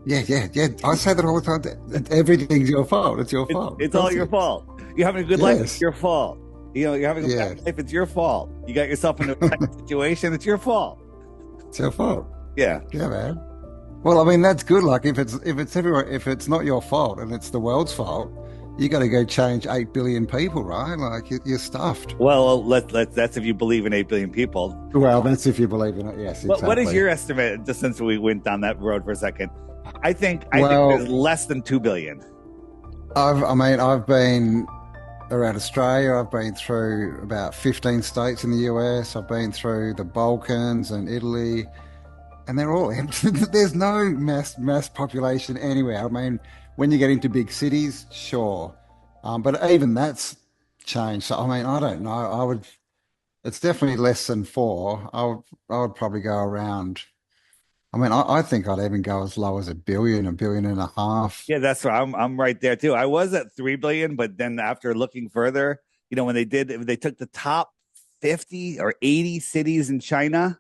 Yeah. I say that all the time. Everything's your fault. It's your fault. Of It's all course your it is. fault. You're having a good life, it's Yes. your fault. You're having a bad Yeah. life, it's your fault. You got yourself into a tight situation, it's your fault. It's your fault. Yeah. Yeah, man. Well, I mean, that's good. Like, if it's everywhere, if it's not your fault and it's the world's fault, you got to go change 8 billion people, right? Like, you're stuffed. Well, let's that's if you believe in 8 billion people. Well, that's if you believe in it. Yes, What is exactly. your estimate? Just since we went down that road for a second, I think there's Well, less than 2 billion. I've been around Australia. I've been through about 15 states in the US. I've been through the Balkans and Italy, and they're all empty. There's no mass population anywhere. I mean, when you get into big cities, sure, but even that's changed. So I mean, I don't know. It's definitely less than four. I would probably go around. I mean, I think I'd even go as low as a billion and a half. Yeah, that's right. I'm right there too. I was at 3 billion, but then after looking further, when they took the top 50 or 80 cities in China,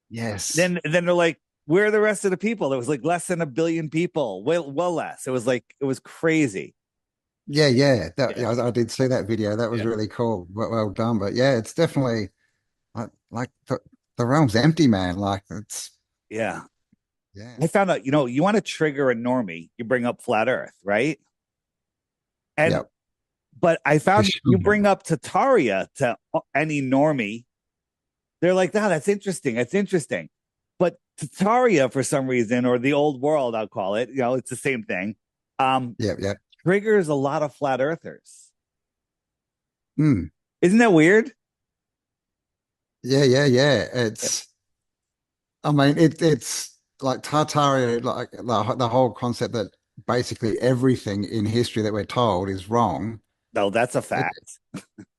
Yes. then they're like, where are the rest of the people? There was like less than a billion people, well less. It was crazy. Yeah. Yeah, I did see that video. That was yeah, really cool. Well done. But yeah, it's definitely like the realm's empty, man. Like it's yeah. yeah. I found out, you want to trigger a normie, you bring up flat Earth, right? And Yep. but I For found you sure. bring up Tataria to any normie, they're like, "Oh, that's interesting. That's interesting." But Tataria, for some reason, or the old world, I'll call it, it's the same thing. Um, Yep. triggers a lot of flat earthers. Mm. Isn't that weird? Yeah. I mean, it's like Tartaria, like the whole concept that basically everything in history that we're told is wrong. No, that's a It, fact.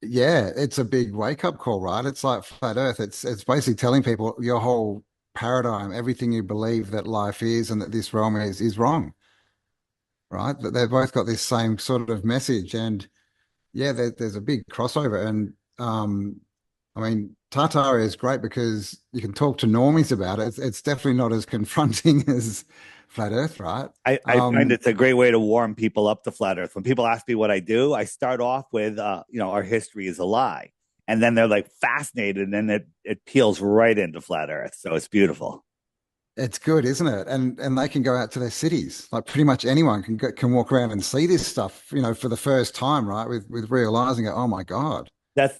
yeah, it's a big wake up call, right? It's like flat Earth. It's basically telling people your whole paradigm, everything you believe that life is and that this realm is wrong, right? That they've both got this same sort of message, and yeah, there's a big crossover. And I mean, Tartaria is great because you can talk to normies about it. It's definitely not as confronting as flat Earth, right? I find Um, it's a great way to warm people up to flat Earth. When people ask me what I do, I start off with, our history is a lie, and then they're like fascinated, and then it peels right into flat Earth. So it's beautiful. it's good, isn't it? And they can go out to their cities. Like pretty much anyone can walk around and see this stuff, for the first time, right? With realizing it, oh my God,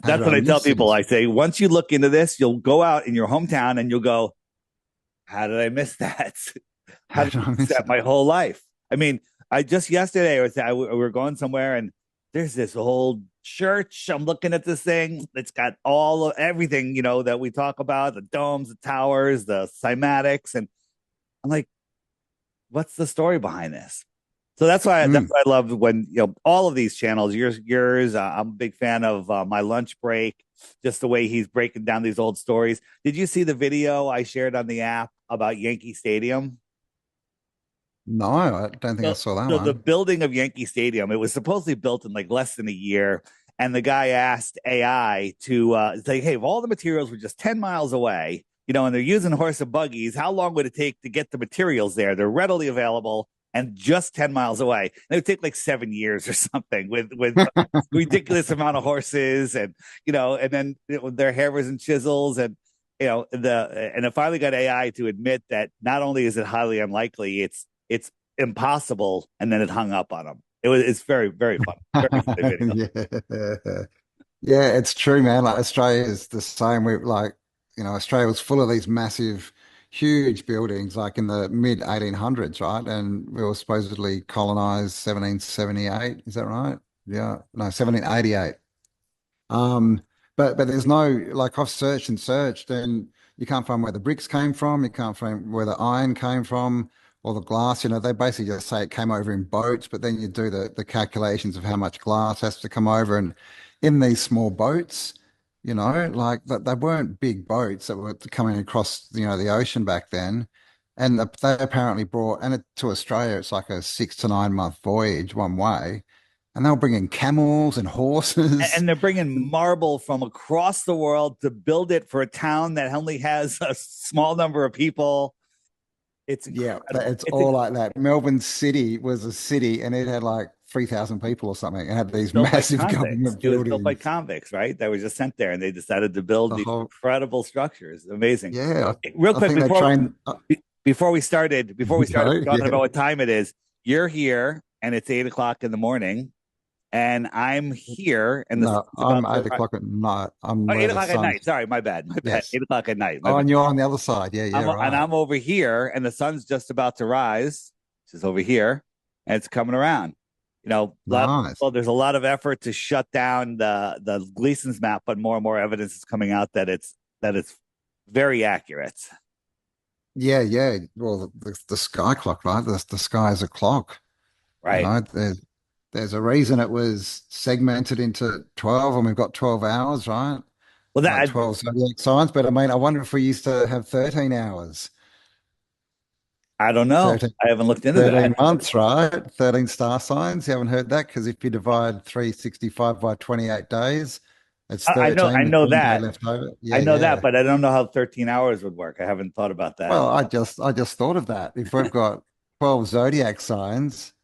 how That's did I what I tell miss people. this? I say, once you look into this, you'll go out in your hometown and you'll go, how did I miss that? How How did did I I miss miss that it? my whole life? I mean, I just yesterday we were going somewhere and there's this old church. I'm looking at this thing. It's got all of everything, that we talk about, the domes, the towers, the cymatics. And I'm like, what's the story behind this? So that's Mm. why I love when all of these channels. Yours. I'm a big fan of My Lunch Break. Just the way he's breaking down these old stories. Did you see the video I shared on the app about Yankee Stadium? No, I don't think I So, saw that so the one. building of Yankee Stadium, it was supposedly built in like less than a year. And the guy asked AI to say, "Hey, if all the materials were just 10 miles away, and they're using horse and buggies, how long would it take to get the materials there? They're readily available and just 10 miles away. And it would take like 7 years or something with ridiculous amount of horses and then their hammers and chisels and it finally got AI to admit that not only is it highly unlikely, it's impossible, and then it hung up on him. It's very very fun, very funny video. Yeah. Yeah, it's true, man. Like Australia is the same. We like, Australia was full of these massive, huge buildings, like in the mid 1800s, right? And we were supposedly colonized 1778. Is that right? Yeah, no, 1788. Um, but there's no like I've searched and searched, and you can't find where the bricks came from. You can't find where the iron came from or the glass. They basically just say it came over in boats, but then you do the calculations of how much glass has to come over, and in these small boats, like that they weren't big boats that were coming across, the ocean back then. And they apparently brought, and to Australia, it's like a 6 to 9 month voyage one way, and they'll bring in camels and horses. And they're bringing marble from across the world to build it for a town that only has a small number of people. It's Yeah, incredible. it's all like that. Melbourne City was a city and it had like 3,000 people or something. It had these Built by massive convicts. government It was built by buildings. convicts, right? That were just sent there, and they decided to build The these whole, incredible structures. Amazing. yeah, Real I quick think they trained, before we started talking yeah. about what time it is, you're here, and it's 8 o'clock in the morning, and I'm here, and the No, sun's I'm about to 8 rise. o'clock at night. I'm Oh, where eight the o'clock at night. sun's, Sorry, my bad, my bad. yes. 8 o'clock at night, my Oh, bad. and you're on the other side. Yeah, yeah, And right. I'm over here, and the sun's just about to rise, which is over here, and it's coming around. Nice. Well, there's a lot of effort to shut down the Gleason's map, but more and more evidence is coming out that it's very accurate. Yeah, yeah. Well, the sky clock, right? The sky is a clock. You Right. know, there's a reason it was segmented into 12 and we've got 12 hours, right? Well, Like that 12 zodiac signs. But I mean, I wonder if we used to have 13 hours, I don't know. 13, I haven't looked into 13 that. months, right? 13 star signs. You haven't heard that? Because if you divide 365 by 28 days, it's I 13 with know one day that. left over. I Yeah, know that, yeah. but I don't know how 13 hours would work. I haven't thought about that. Well, I just thought of that. If we've got 12 zodiac signs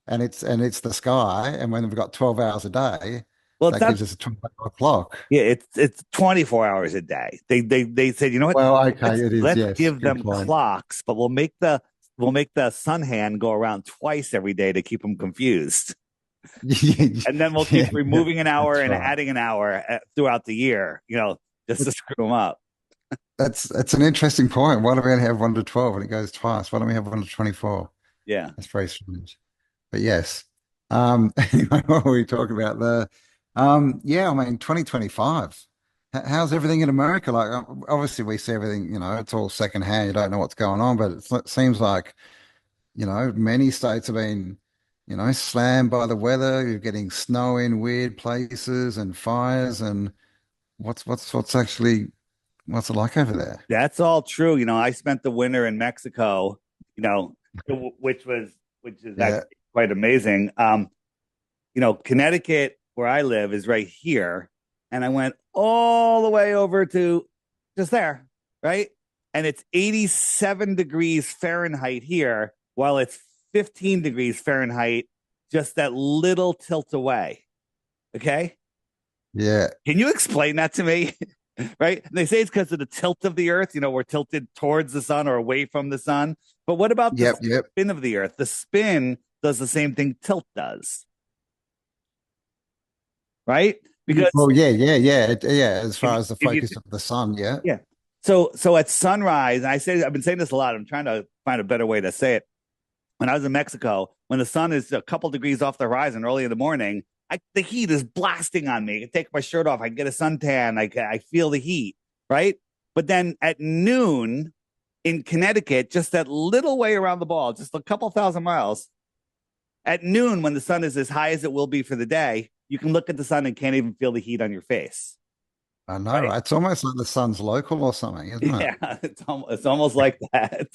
and it's the sky, and when we've got 12 hours a day, Well, it's that not. gives us a 24 clock. Yeah, it's 24 hours a day. They said, you know what? Well, okay, it is. Let's Yes, give good them point. clocks, but we'll make the sun hand go around twice every day to keep them confused. And then we'll keep Yeah, yeah, removing an hour that's and right. adding an hour throughout the year, just to screw them up. That's an interesting point. Why do we only have 1 to 12 and it goes twice? Why don't we have 1 to 24? Yeah. That's very strange. But yes. Anyway, what were we talking about? Yeah, I mean, 2025. How's everything in America? Like, obviously, we see everything, it's all secondhand. You don't know what's going on, but it seems like, many states have been, slammed by the weather. You're getting snow in weird places and fires. And what's it like over there? That's all true. I spent the winter in Mexico, you know, which is Yeah. actually quite amazing. Connecticut, where I live, is right here. And I went all the way over to just there, right? And it's 87 degrees Fahrenheit here, while it's 15 degrees Fahrenheit just that little tilt away. Okay. Yeah. Can you explain that to me? Right? And they say it's because of the tilt of the earth. We're tilted towards the sun or away from the sun. But what about the Yep. Yep. spin of the earth? The spin does the same thing tilt does, right? Because Well, yeah, yeah, yeah, yeah. As if far as the if you focus of the sun, yeah, yeah. So at sunrise, and I've been saying this a lot. I'm trying to find a better way to say it. When I was in Mexico, when the sun is a couple degrees off the horizon early in the morning, the heat is blasting on me. I can take my shirt off. I can get a suntan. I feel the heat, right? But then at noon in Connecticut, just that little way around the ball, just a couple thousand miles, at noon when the sun is as high as it will be for the day, you can look at the sun and can't even feel the heat on your face, I know, right? right? It's almost like the sun's local or something, isn't Yeah, it's almost like that.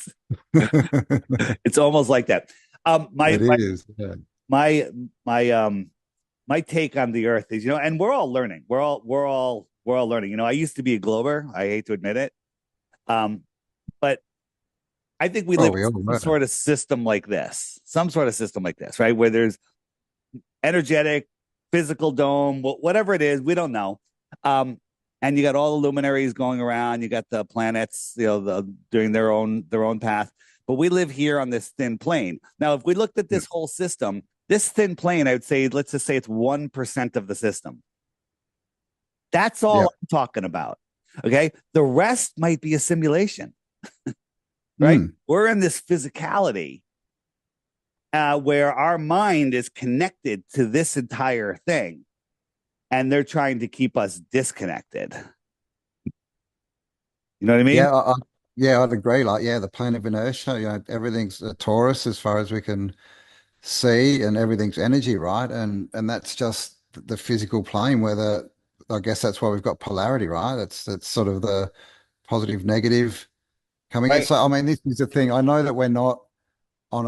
it? It's almost like that. My It is. Yeah. my my my take on the earth is, and we're all learning. We're all learning. I used to be a glober. I hate to admit it. But I think we Well, live we all in some know. sort of system like this, right? Where there's energetic, physical dome, whatever it is, we don't know. And you got all the luminaries going around. You got the planets, doing their own path. But we live here on this thin plane. Now, if we looked at Yeah. this whole system, this thin plane, I would say, let's just say it's 1% of the system. That's all Yeah. I'm talking about. Okay. The rest might be a simulation, right? Mm. We're in this physicality where our mind is connected to this entire thing, and they're trying to keep us disconnected. You know what I mean? Yeah. Yeah, I'd agree. Like, yeah, the plane of inertia, everything's a torus as far as we can see, and everything's energy, right? And that's just the physical plane where I guess that's why we've got polarity, right? It's sort of the positive, negative coming in. Right. So, I mean, this is the thing. I know that we're not on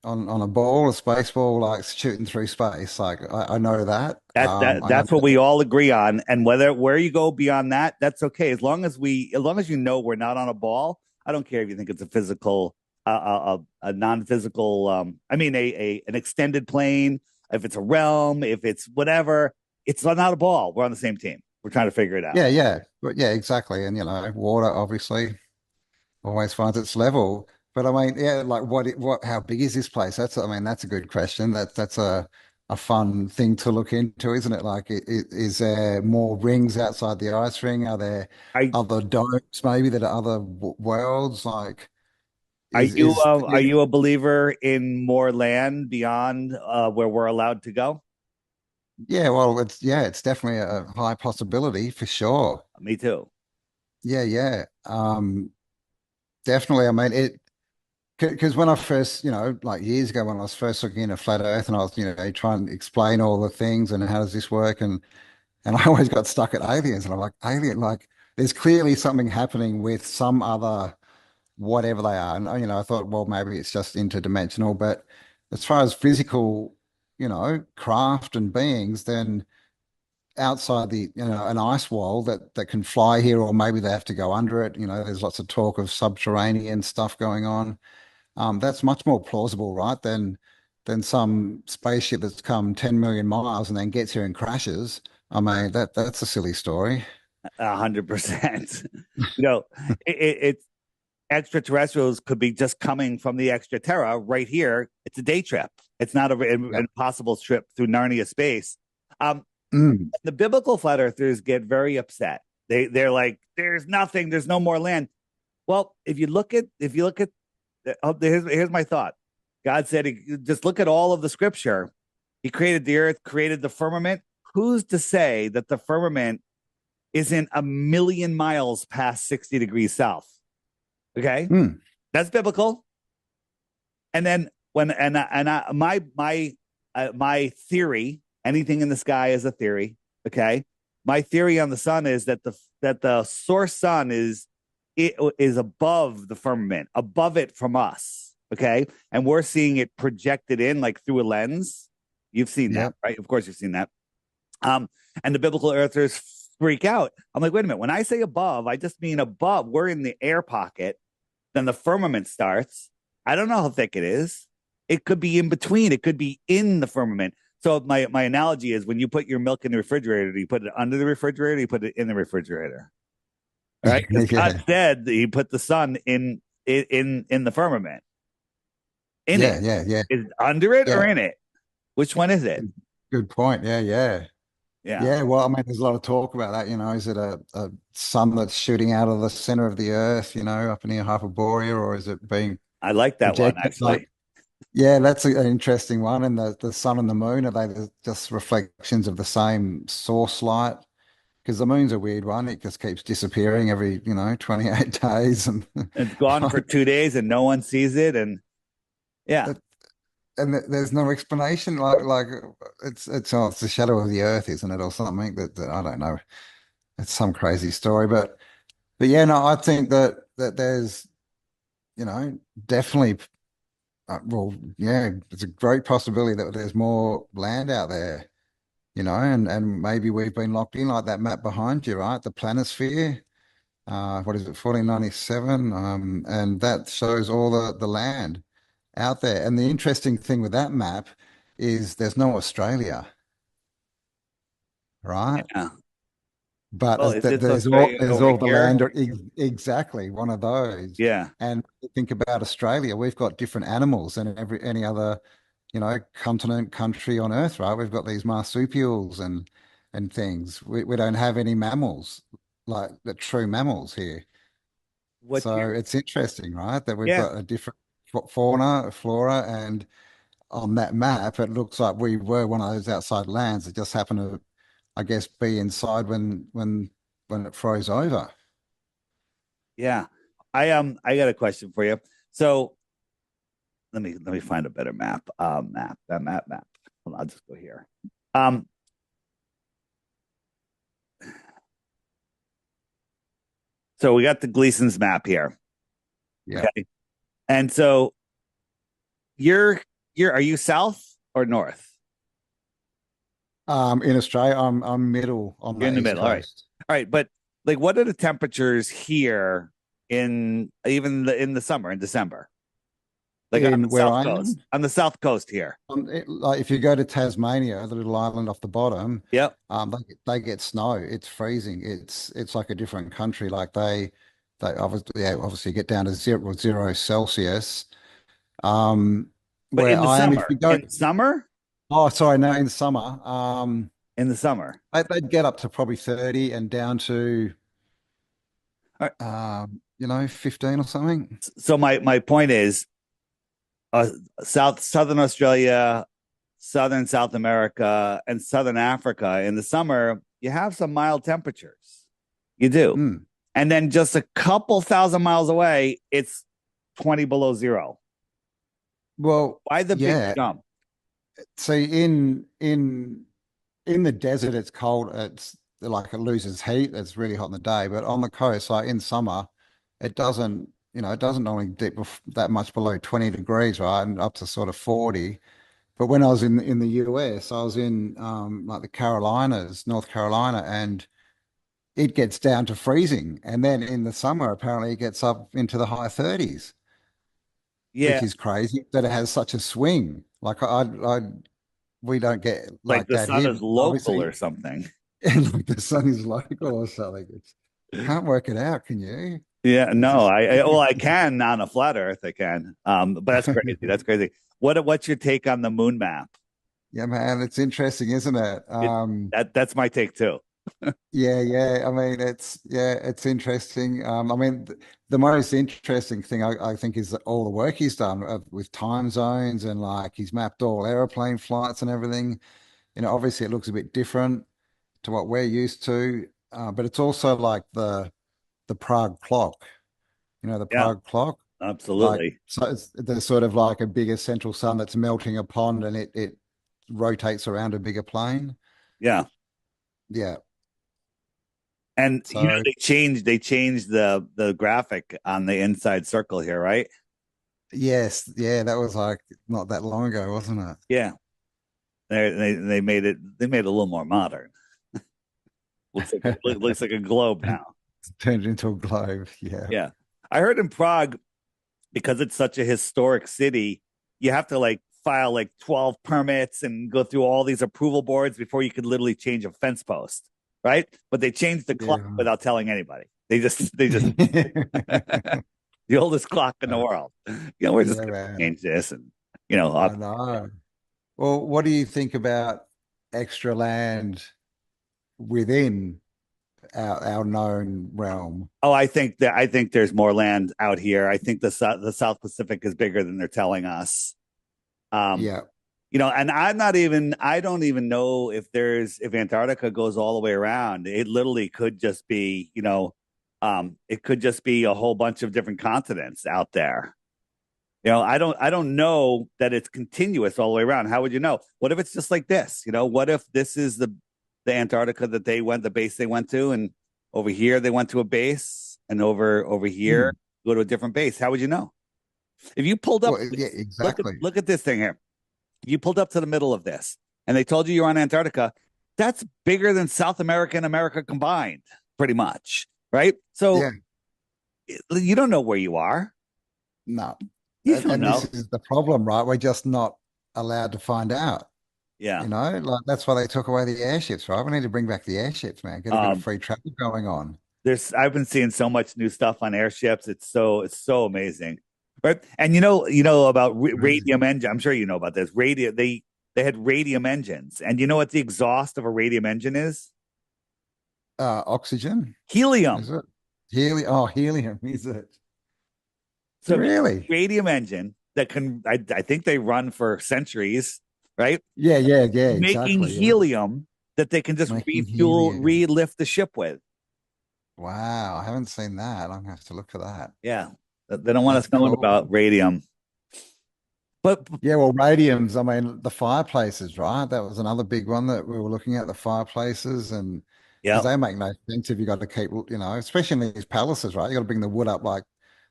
on a ball, a space ball, like shooting through space. Like I know that. I know That's what we all agree on. And where you go beyond that, that's okay. As long as you know we're not on a ball, I don't care if you think it's a physical, a non-physical. I mean, a an extended plane. If it's a realm, if it's whatever, it's not a ball. We're on the same team. We're trying to figure it out. Yeah, yeah, but yeah, exactly. And water obviously always finds its level. But I mean, yeah, like how big is this place? I mean, that's a good question. That's a fun thing to look into, isn't it? Like, is there more rings outside the ice ring? Are there I other domes maybe that are other worlds? Like, is are you a believer in more land beyond where we're allowed to go? yeah, well, it's definitely a high possibility for sure. Me too. Yeah, yeah. Definitely. I mean, because when I first, like years ago when I was first looking into flat Earth and I was, trying to explain all the things and how does this work and I always got stuck at aliens and I'm like, alien, like there's clearly something happening with some other whatever they are. And I thought, well, maybe it's just interdimensional, but as far as physical, craft and beings, then outside an ice wall that can fly here, or maybe they have to go under it. There's lots of talk of subterranean stuff going on. That's much more plausible, right, than some spaceship that's come 10 million miles and then gets here and crashes. I mean, that's a silly story. 100%. You know, it's extraterrestrials could be just coming from the extra terra right here. It's a day trip. It's not an Yep. impossible trip through Narnia space. Um, Mm, the biblical flat earthers get very upset. They're like, there's nothing, there's no more land. Well, if you look at here's my thought. God said, just look at all of the scripture. He created the earth, created the firmament. Who's to say that the firmament isn't a million miles past 60 degrees south? Okay, mm, that's biblical. And then my theory, anything in the sky is a theory. Okay, my theory on the sun is that the source sun is above the firmament, above it from us. Okay, and we're seeing it projected in like through a lens. You've seen that, yep. right? Of course, you've seen that. And the biblical earthers freak out. I'm like, wait a minute. When I say above, I just mean above. We're in the air pocket. Then the firmament starts. I don't know how thick it is. It could be in between. It could be in the firmament. So my analogy is when you put your milk in the refrigerator, do you put it under the refrigerator? You put it in the refrigerator, right? Because God Yeah, said that He put the sun in the firmament. In yeah, it yeah, yeah, is under it or yeah. in it? Which one is it? Good point. Yeah, yeah. Yeah, Yeah, well, I mean, there's a lot of talk about that. Is it a sun that's shooting out of the center of the Earth, up near Hyperborea, or is it being I like that one projected? Like, actually. yeah, that's an interesting one. And the sun and the moon, are they just reflections of the same source light? Because the moon's a weird one. It just keeps disappearing every, 28 days. And It's gone for 2 days and no one sees it. And yeah, that, there's no explanation. Like it's the shadow of the Earth, isn't it, or something that I don't know. It's some crazy story, but yeah, no, I think that there's, definitely, well, yeah, it's a great possibility that there's more land out there, and maybe we've been locked in like that map behind you, right? The planisphere, what is it, 1497? And that shows all the land out there. And the interesting thing with that map is there's no Australia, right? yeah. But Well, is this there's all Australia there's over all the here? land exactly one of those. Yeah. And think about Australia, we've got different animals than any other, continent country on Earth, right? We've got these marsupials and things. We don't have any mammals like the true mammals here. What So you it's interesting, right? That we've Yeah. got a different fauna, flora, and on that map, it looks like we were one of those outside lands that just happened to, I guess, be inside when it froze over. Yeah. I got a question for you. So let me find a better map. Map. Hold on, I'll just go here. Um, so we got the Gleason's map here. Yeah. Okay. And so you're are you south or north? In Australia, I'm middle on You're in the the east middle. All right. coast. All right. But like what are the temperatures here in in the summer in December, like on in the where south I coast, am. on the south coast here. Like if you go to Tasmania, the little island off the bottom, Yep. they get snow. It's freezing. It's like a different country. Like they obviously, yeah, obviously get down to zero Celsius. Um, But where I am, if you go, in summer, oh, sorry, no, in summer, in the summer. they'd get up to probably 30 and down to, All right. 15 or something. So my point is, uh, Southern Australia, Southern South America, and Southern Africa in the summer, you have some mild temperatures. You do. Hmm. And then just a couple thousand miles away, it's 20 below zero. Well, Why the big yeah. jump? See, in the desert, it's cold. It's like it loses heat. It's really hot in the day. But on the coast, like in summer, it doesn't normally dip that much below 20 degrees, right? And up to sort of 40. But when I was in the US, I was in like the Carolinas, North Carolina, and it gets down to freezing. And then in the summer, apparently it gets up into the high 30s, Yeah, which is crazy that it has such a swing. Like we don't get like like the that sun here. is local Obviously, or something. like the sun is local or something. Can't work it out, can you? Yeah, It's no, just well, I can on a flat Earth, I can. But that's crazy. That's crazy. What's your take on the moon map? yeah, man, it's interesting, isn't it? It that's my take too. Yeah, yeah. I mean, it's interesting. I mean, the most interesting thing I think is all the work he's done with time zones and like he's mapped all airplane flights and everything. Obviously it looks a bit different to what we're used to, but it's also like the Prague clock. The Yeah, Prague clock. Like, absolutely. so there's sort of like a bigger central sun that's melting a pond and it rotates around a bigger plane. Yeah. Yeah. And So they changed the graphic on the inside circle here, right? yes, yeah, that was like not that long ago, wasn't it? Yeah. They made it a little more modern. Looks like a globe now. It's turned into a globe. Yeah. Yeah. I heard in Prague, because it's such a historic city, you have to like file like 12 permits and go through all these approval boards before you could literally change a fence post, right? But they changed the clock Yeah. without telling anybody. They just the oldest clock in the world. We're just Yeah, gonna man. change this and I up. know. Well, what do you think about extra land within our known realm? Oh, I think there's more land out here. I think the South Pacific is bigger than they're telling us. Um, Yeah. and I don't even know if Antarctica goes all the way around. It literally could just be, it could just be a whole bunch of different continents out there. I don't know that it's continuous all the way around. How would you know? What if it's just like this? What if this is the Antarctica that the base they went to, and over here they went to a base, and over here Hmm. go to a different base? How would you know? If you pulled up, Well, yeah, exactly. look at this thing here. You pulled up to the middle of this and they told you you're on Antarctica, that's bigger than South America and America combined, pretty much. Right. So Yeah. you don't know where you are. No. You don't And this know. is the problem, right? We're just not allowed to find out. Yeah. Like that's why they took away the airships, right? We need to bring back the airships, man. Get a bit of Um, free travel going on. I've been seeing so much new stuff on airships. It's so amazing. Right. And about Crazy. radium engine. I'm sure you know about this. They had radium engines. And you know what the exhaust of a radium engine is? Oxygen, Helium. is it? Helium, is it? So if you have Really? a radium engine that I think they run for centuries, right? Yeah, yeah, yeah, Making exactly. Yeah. helium that they can just Making refuel, helium. relift the ship with. Wow, I haven't seen that. I'm gonna have to look for that. Yeah. They don't want That's us knowing cool. about radium. But Yeah, well, radiums, I mean, the fireplaces, right? That was another big one that we were looking at, the fireplaces, and because yeah, they make no sense if you got to keep, especially in these palaces, right? You got to bring the wood up like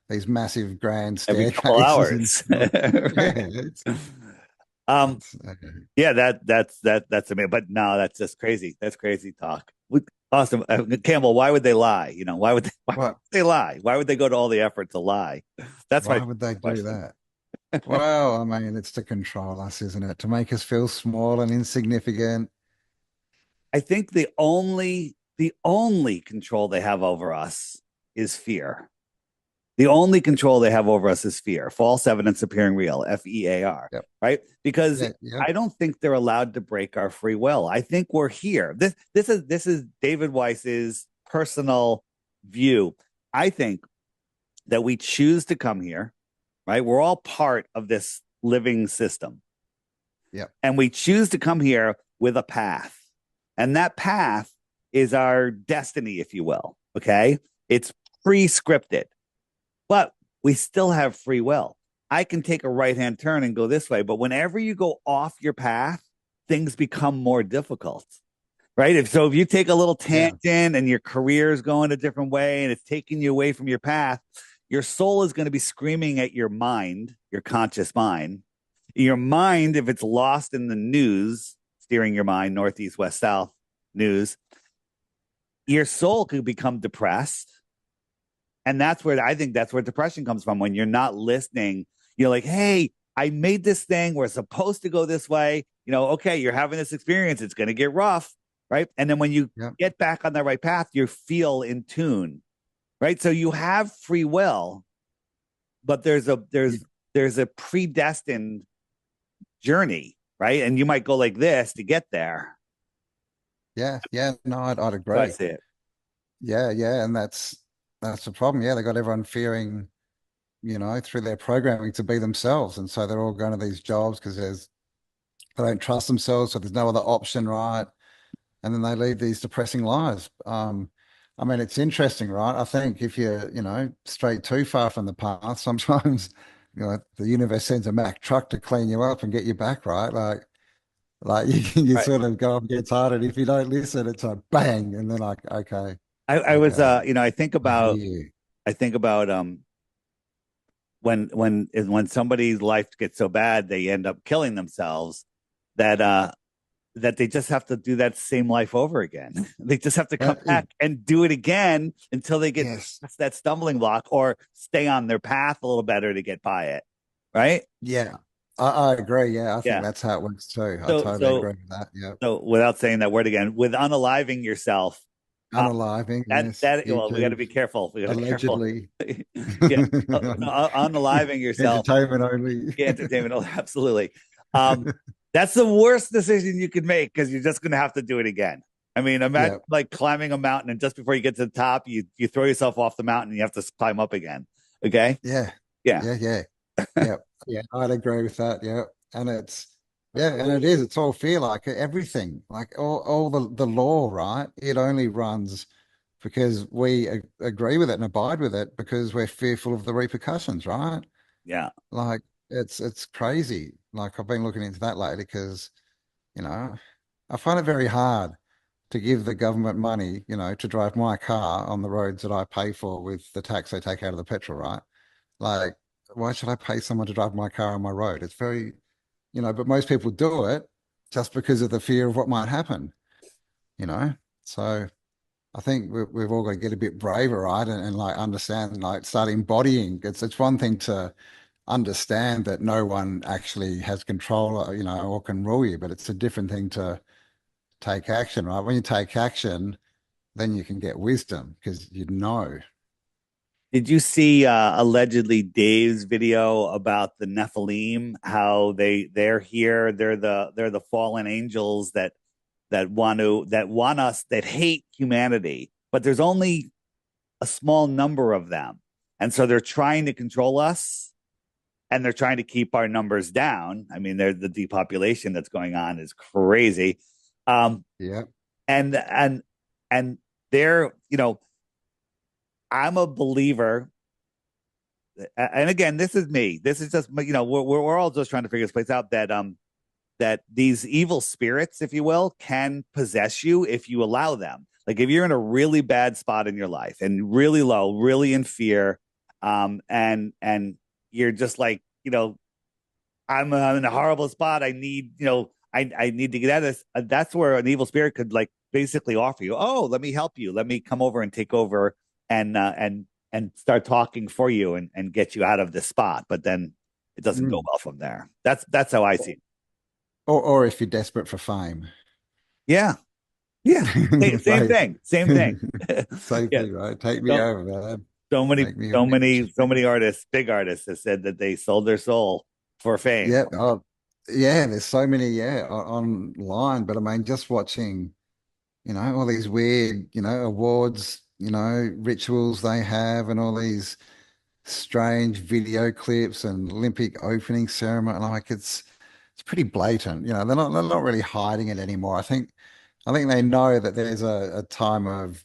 these massive grand every couple staircases and hours. stuff. Yeah, Right. Um, it's yeah, that's amazing. But no, that's just crazy. That's crazy talk. Awesome. Campbell, why would they lie? Why would What? they lie? Why would they go to all the effort to lie? That's my Why would they do question. that? Well, I mean, it's to control us, isn't it? To make us feel small and insignificant. I think the only control they have over us is fear. The only control they have over us is fear. False evidence appearing real, FEAR, Yep. right? Because Yeah. Yep. I don't think they're allowed to break our free will. I think we're here. This is David Weiss's personal view. I think that we choose to come here, right? We're all part of this living system. Yep. And we choose to come here with a path. And that path is our destiny, if you will. Okay. It's pre scripted, but we still have free will. I can take a right hand turn and go this way. But whenever you go off your path, things become more difficult, right? If you take a little Yeah. tangent and your career is going a different way and it's taking you away from your path, your soul is going to be screaming at your mind, your conscious mind. Your mind, if it's lost in the news, steering your mind northeast, west, south news, your soul could become depressed. And that's where depression comes from when you're not listening. You're like, hey, I made this thing. We're supposed to go this way. Okay, you're having this experience. It's going to get rough, right? And then when you Yep. get back on the right path, you feel in tune, right? So you have free will, but there's a Yeah. there's a predestined journey, right? And you might go like this to get there. Yeah. Yeah. No, I'd So I agree. see it. Yeah. Yeah. And that's the problem. Yeah. They got everyone fearing, through their programming to be themselves. And so they're all going to these jobs because they don't trust themselves. So there's no other option, right? And then they lead these depressing lives. I mean, it's interesting, right? I think if you're, straight too far from the path, sometimes, the universe sends a Mack truck to clean you up and get you back, right? Like you Right. sort of go up and get tired, and if you don't listen, it's like bang, and then like, okay, I was okay, I think I hear about you. when somebody's life gets so bad they end up killing themselves, that that they just have to do that same life over again. They just have to come back and do it again until they get Yes, past that stumbling block or stay on their path a little better to get by it. Right? yeah, I agree. Yeah, I think Yeah. that's how it works too. I So totally so agree with that. Yeah, so without saying that word again, with unaliving yourself, uh, unaliving. that Yes, that well, we got to YouTube be careful. We got to be careful. allegedly. Yeah, unaliving yourself. Entertainment only. Yeah, entertainment. Oh, absolutely. Um, that's the worst decision you could make because you're just going to have to do it again. I mean, imagine Yeah, like climbing a mountain and just before you get to the top, you throw yourself off the mountain and you have to climb up again. Okay. yeah, Yeah. yeah, yeah, yeah, yeah. I'd agree with that. Yeah, and and it is. It's all fear, like everything, like all the law, right? It only runs because we agree with it and abide with it because we're fearful of the repercussions, right? Yeah. Like it's crazy. Like I've been looking into that lately because, you know, I find it very hard to give the government money, to drive my car on the roads that I pay for with the tax they take out of the petrol, right? Like, why should I pay someone to drive my car on my road? It's very, but most people do it just because of the fear of what might happen, you know? So I think we've all got to get a bit braver, right? And like understand, like start embodying. It's one thing to understand that no one actually has control, or can rule you, but it's a different thing to take action, right? When you take action, then you can get wisdom because you know. Did you see allegedly Dave's video about the Nephilim? How they're here? They're the fallen angels that want us, that hate humanity, but there's only a small number of them, and so they're trying to control us, and they're trying to keep our numbers down. I mean, the depopulation that's going on is crazy, um, Yeah. and they're I'm a believer, and again, this is me. This is just we're all just trying to figure this place out, that these evil spirits, if you will, can possess you if you allow them. Like if you're in a really bad spot in your life and really low, really in fear, and you're just like, I'm in a horrible spot. I need, I need to get out of this. That's where an evil spirit could like basically offer you, oh, let me help you, let me come over and take over and start talking for you and get you out of this spot. But then it doesn't go Mm. well from there. That's how I see it. Or if you're desperate for fame. Yeah, yeah. Same Say, thing. Same thing. same Yeah. thing, right? Take me So, over, man. so many, Make me a so rich. many, so many artists, big artists, have said that they sold their soul for fame. Yeah. Oh, yeah. There's so many, yeah, online. But I mean, just watching, all these weird, awards, rituals they have and all these strange video clips and Olympic opening ceremony. Like it's pretty blatant. They're not really hiding it anymore. I think they know that there's a time of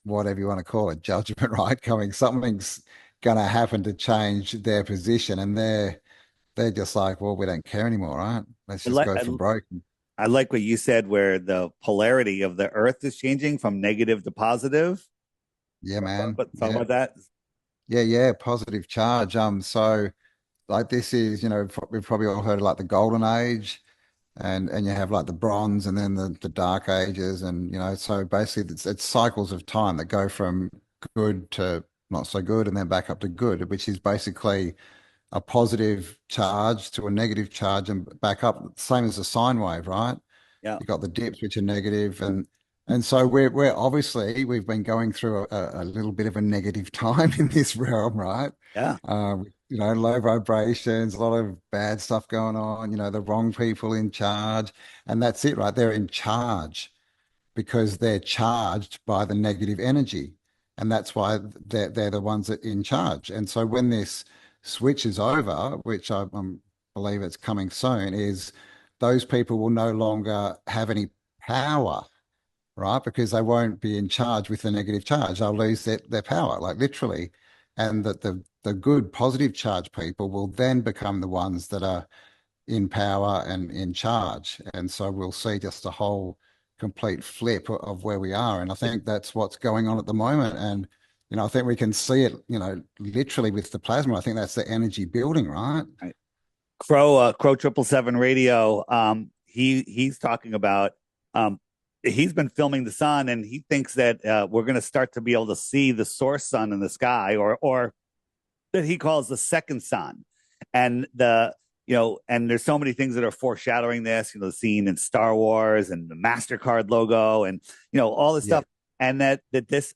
whatever you want to call it, judgment, right? Coming. Something's gonna happen to change their position. And they're just like, well, we don't care anymore, right? Let's I just like go I, for broke. I like what you said, where the polarity of the Earth is changing from negative to positive. Yeah, man. Talk Yeah. about that. Yeah, yeah, positive charge. So like this is, we've probably all heard of like the golden age and you have like the bronze and then the dark ages and so basically it's cycles of time that go from good to not so good and then back up to good, which is basically a positive charge to a negative charge and back up, same as a sine wave, right? Yeah, You've got the dips, which are negative, and so we're obviously we've been going through a little bit of a negative time in this realm, right? yeah. Low vibrations, a lot of bad stuff going on, the wrong people in charge, and that's it, right? They're in charge because they're charged by the negative energy. And that's why they're the ones that are in charge. And so when this switches over, which I believe it's coming soon, is those people will no longer have any power, right? Because they won't be in charge with the negative charge. They'll lose their power, like literally. And that the good positive charge people will then become the ones that are in power and in charge. And so we'll see just a whole complete flip of where we are. And I think that's what's going on at the moment. And, I think we can see it, literally with the plasma. I think that's the energy building, right? Right. Crow 777 radio. He's talking about he's been filming the sun, and he thinks that we're going to start to be able to see the source sun in the sky, or that he calls the second sun, and and there's so many things that are foreshadowing this. The scene in Star Wars and the Mastercard logo, and all this Yeah. stuff, and that this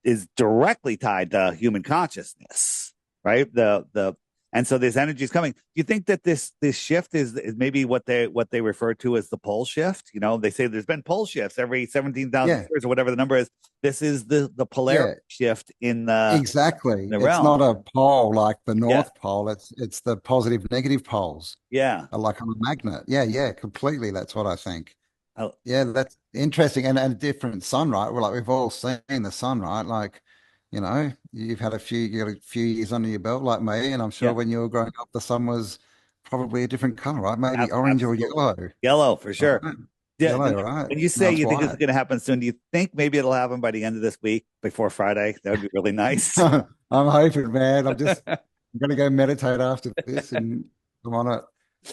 is directly tied to human consciousness, right? The and so this energy is coming. Do you think that this shift is maybe what they refer to as the pole shift? They say there's been pole shifts every 17,000 Yeah. years or whatever the number is. This is the polarity Yeah. shift in the Exactly. It's realm. not a pole like the Yeah, North Pole. It's the positive negative poles, yeah. like on a magnet. Yeah, yeah, completely. That's what I think. I, Yeah, that's interesting and a different sun, right? Well, like we've all seen the sun, right? Like, you've had you got a few years under your belt like me, and I'm sure yeah, when you were growing up, the sun was probably a different color, right? Maybe orange or absolutely. yellow, Yellow for sure. right? Yeah. Yellow, right? When you Now say it's you think this is white. going to happen soon, do you think maybe it'll happen by the end of this week, before Friday? That would be really nice. I'm hoping, man. I'm gonna go meditate after this and come on it.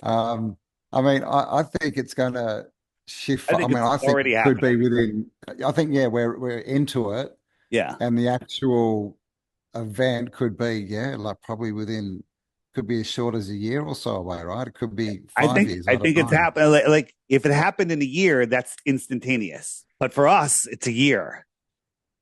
Um, I mean, I think it's gonna shift. I I think mean, it's I think already it could happening. be within. I think yeah, we're into it, Yeah. and the actual event could be yeah, like probably within. Could be as short as a year or so away, right? It could be I 5 years. I don't think it's know. happened. Like if it happened in a year, that's instantaneous. But for us, it's a year.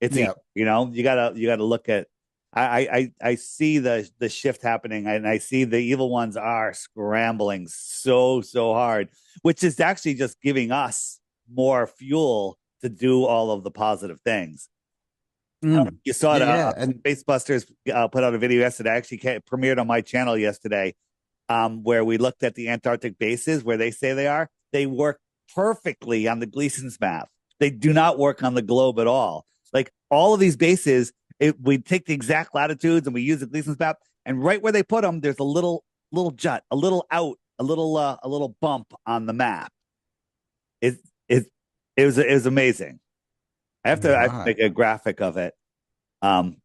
Yeah. You gotta look at. I see the shift happening, and I see the evil ones are scrambling so hard, which is actually just giving us more fuel to do all of the positive things. I don't know if Mm. you saw it. Yeah, yeah. And Space Busters put out a video yesterday. Actually, premiered on my channel yesterday, where we looked at the Antarctic bases where they say they are. They work perfectly on the Gleason's map. They do not work on the globe at all. Like all of these bases, we take the exact latitudes and we use the Gleason's map, and right where they put them, there's a little jut, a little out, a little bump on the map. It it it was amazing. I have to right. make a graphic of it. Um,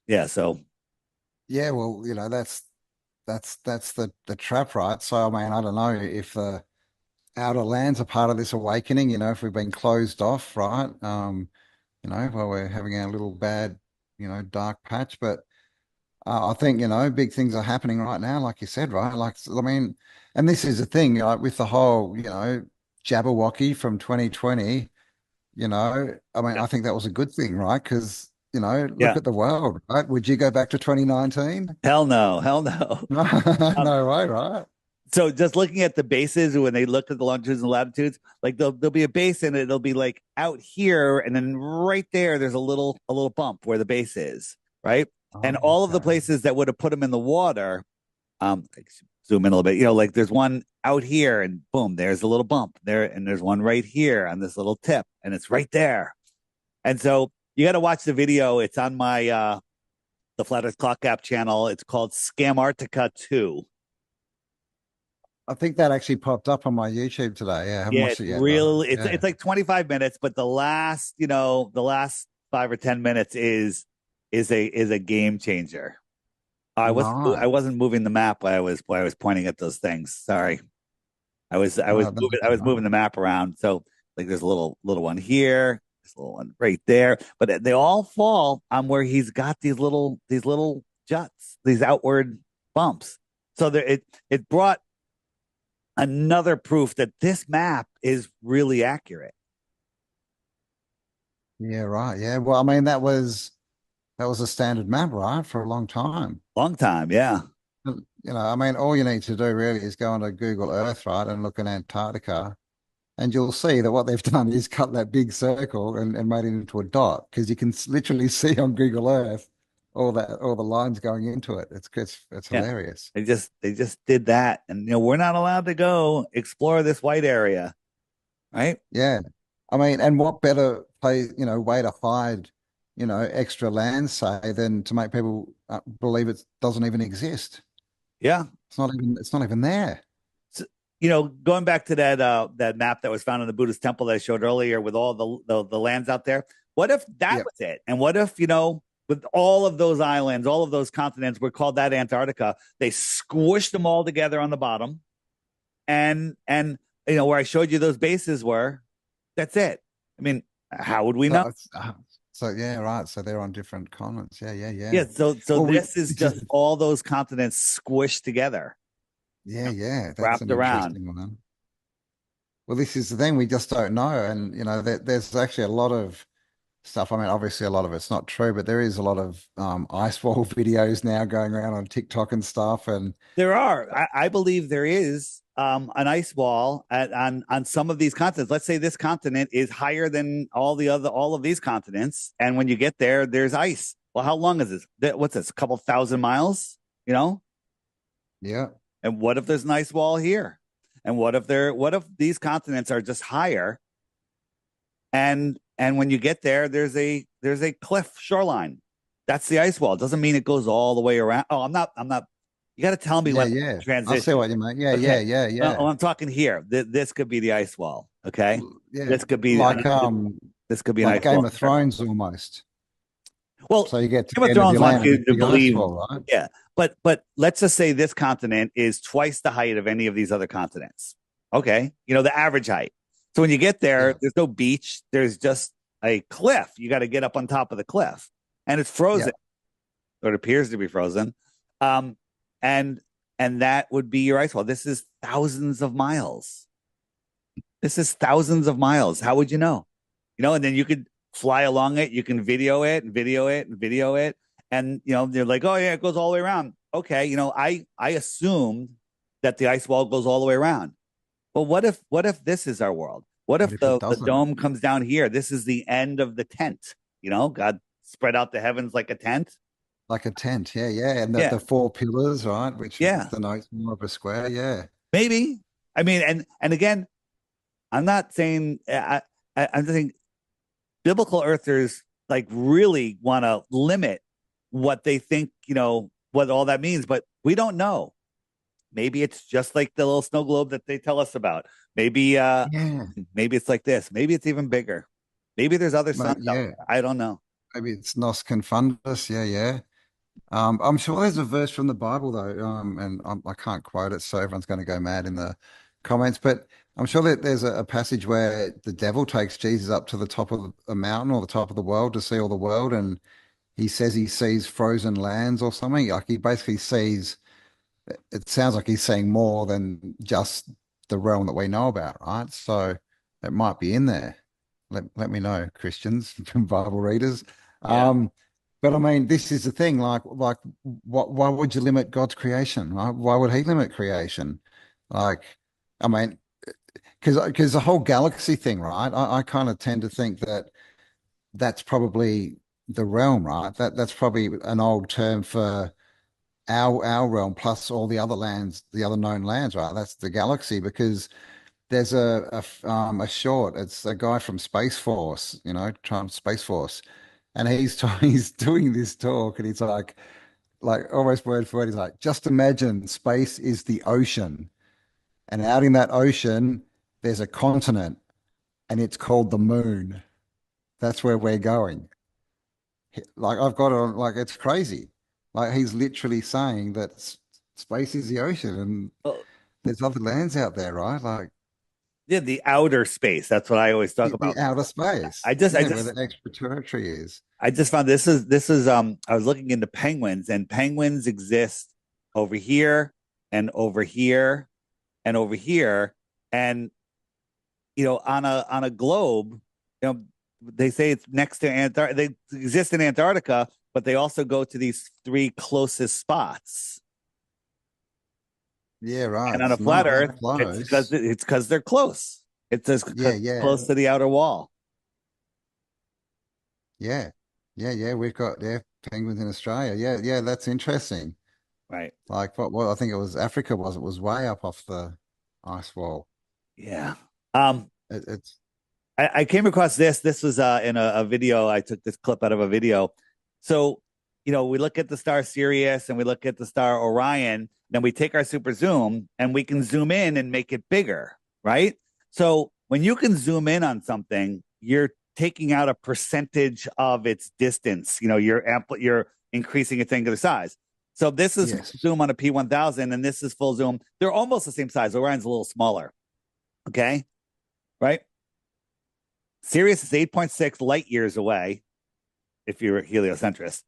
yeah. So Yeah, well, that's the trap, right? So I mean, I don't know if outer lands are part of this awakening, if we've been closed off, right? While we're having our little bad, dark patch. But I think, big things are happening right now, like you said, right? Like, I mean, and this is the thing, like with the whole, Jabberwocky from 2020, I mean, Yeah. I think that was a good thing, right? Because, look Yeah. at the world, right? Would you go back to 2019? Hell no. Hell no. No, Um, no way, right? so just looking at the bases when they look at the longitudes and latitudes, like there'll be a base and it'll be like out here, and then right there, there's a little bump where the base is, right? And Oh, all of the okay. places that would have put them in the water, I should zoom in a little bit, like there's one out here, and boom, there's a little bump there, and there's one right here on this little tip, and it's right there. And so you got to watch the video. It's on my the Flat Earth Clock App channel. It's called Scamartica 2. I think that actually popped up on my YouTube today. Yeah, I haven't Yeah, watched it's it yet though. real. It's Yeah. like 25 minutes, but the last 5 or 10 minutes is a game changer. I Right. wasn't moving the map while I was pointing at those things. Sorry. No, that's I was moving right. the map around. So like there's a little one here, there's a little one right there, but they all fall on where he's got these little juts, these outward bumps. So it brought another proof that this map is really accurate. Yeah, right. Yeah. Well, I mean, that was a standard map, right, for a long time. Long time, yeah. I mean, all you need to do really is go onto Google Earth, right, and look at Antarctica, and you'll see that what they've done is cut that big circle and made it into a dot because you can literally see on Google Earth all the lines going into it. It's Yeah. hilarious. They just did that. And we're not allowed to go explore this white area, right? Yeah. I mean, and what better way to hide, extra land, say, than to make people believe it doesn't even exist. Yeah. It's not even there. So, going back to that map that was found in the Buddhist temple that I showed earlier with all the lands out there. What if that Yep. was it? And what if, with all of those islands, all of those continents, we're called that Antarctica. They squished them all together on the bottom, and where I showed you those bases were, that's it. I mean, how would we So, know? so yeah, right. So they're on different continents. Yeah, yeah, Yeah, yeah. so Well, this is just all those continents squished together, yeah, yeah. That's wrapped an around. interesting one. Well, this is the thing we just don't know, and there's actually a lot of stuff. I mean, obviously, a lot of it's not true, but there is a lot of ice wall videos now going around on TikTok and stuff. And There are. I believe there is an ice wall on some of these continents. Let's say this continent is higher than all of these continents, and when you get there, there's ice. Well, how long is this? What's this? A couple thousand miles? You know? yeah, And what if there's an ice wall here? And what if these continents are just higher, and when you get there, there's a cliff shoreline. That's the ice wall. It doesn't mean it goes all the way around. Oh, I'm not. You got to tell me yeah, when yeah. I see transition. what you mean. Yeah, yeah, Okay. yeah, Oh, yeah. I'm talking here. This could be the ice wall. Okay. Yeah, This could be like this could be an like ice wall. Game of Thrones almost. Well, So you get to Game the of end of Thrones your wants land and you there's a to big ice believe, wall, right? yeah. But let's just say this continent is twice the height of any of these other continents. Okay. The average height. So when you get there, Yeah, there's no beach. There's just a cliff. You got to get up on top of the cliff, and it's yeah. frozen, or it appears to be frozen. Um, and and that would be your ice wall. This is thousands of miles. This is thousands of miles. How would you know? And then you could fly along it. You can video it and video it and video it. And they're like, oh yeah, it goes all the way around. Okay, I assumed that the ice wall goes all the way around. Well, what if this is our world? What What if if it the doesn't? dome comes down here? This is the end of the tent. God spread out the heavens like a tent. Like a tent, yeah, yeah. And the, Yeah, the four pillars, right, which yeah, denotes more of a square, yeah. maybe. I mean, and again, I'm not saying I'm saying biblical earthers like really want to limit what they think, what all that means, but we don't know. Maybe it's just like the little snow globe that they tell us about. Maybe Yeah, maybe it's like this. Maybe it's even bigger. Maybe there's other suns out yeah. there. I don't know. Maybe it's Nos Confundus, yeah, yeah. I'm sure there's a verse from the Bible though, and I can't quote it, so everyone's going to go mad in the comments, but I'm sure that there's a passage where the devil takes Jesus up to the top of a mountain or the top of the world to see all the world, and he says he sees frozen lands or something. Like he basically sees, it sounds like he's seeing more than just the realm that we know about, right? So it might be in there. Let me know, Christians, Bible readers. Yeah. Um, but I mean, this is the thing. Like, what? Why would you limit God's creation? Right? Why would He limit creation? Like, I mean, because the whole galaxy thing, right? I kind of tend to think that that's probably the realm, right? That's probably an old term for our realm plus all the other lands, the other known lands, right? That's the galaxy because there's a short. It's a guy from Space Force, Trump Space Force, and he's doing this talk, and he's like almost word for word. He's like, just imagine space is the ocean, and out in that ocean, there's a continent, and it's called the moon. That's where we're going. Like I've got on, like it's crazy. Like he's literally saying that space is the ocean, and Well, there's other lands out there, right? Like yeah, the outer space. That's what I always talk the about. outer I space, just, I yeah, where just, the extraterrestrial is. I just found this is. I was looking into penguins, and penguins exist over here and over here and over here, and on a globe, they say it's next to Antarctica. They exist in Antarctica, but they also go to these three closest spots. Yeah, right. And on a It's flat not that Earth, close. it's because they're close. It's just Yeah, because yeah, close to the outer wall, yeah, yeah. We've got penguins in Australia. Yeah, yeah. That's interesting. right? Like what I think it was Africa was way up off the ice wall. Yeah. Um, It's I came across this. This was in a video. I took this clip out of a video. So, we look at the star Sirius and we look at the star Orion, then we take our super zoom and we can zoom in and make it bigger, right? So when you can zoom in on something, you're taking out a percentage of its distance. You're increasing its angular size. So this is full yes. zoom on a P1000 and this is full zoom. They're almost the same size. Orion's a little smaller. Okay. Right. Sirius is 8.6 light years away if you're a heliocentrist,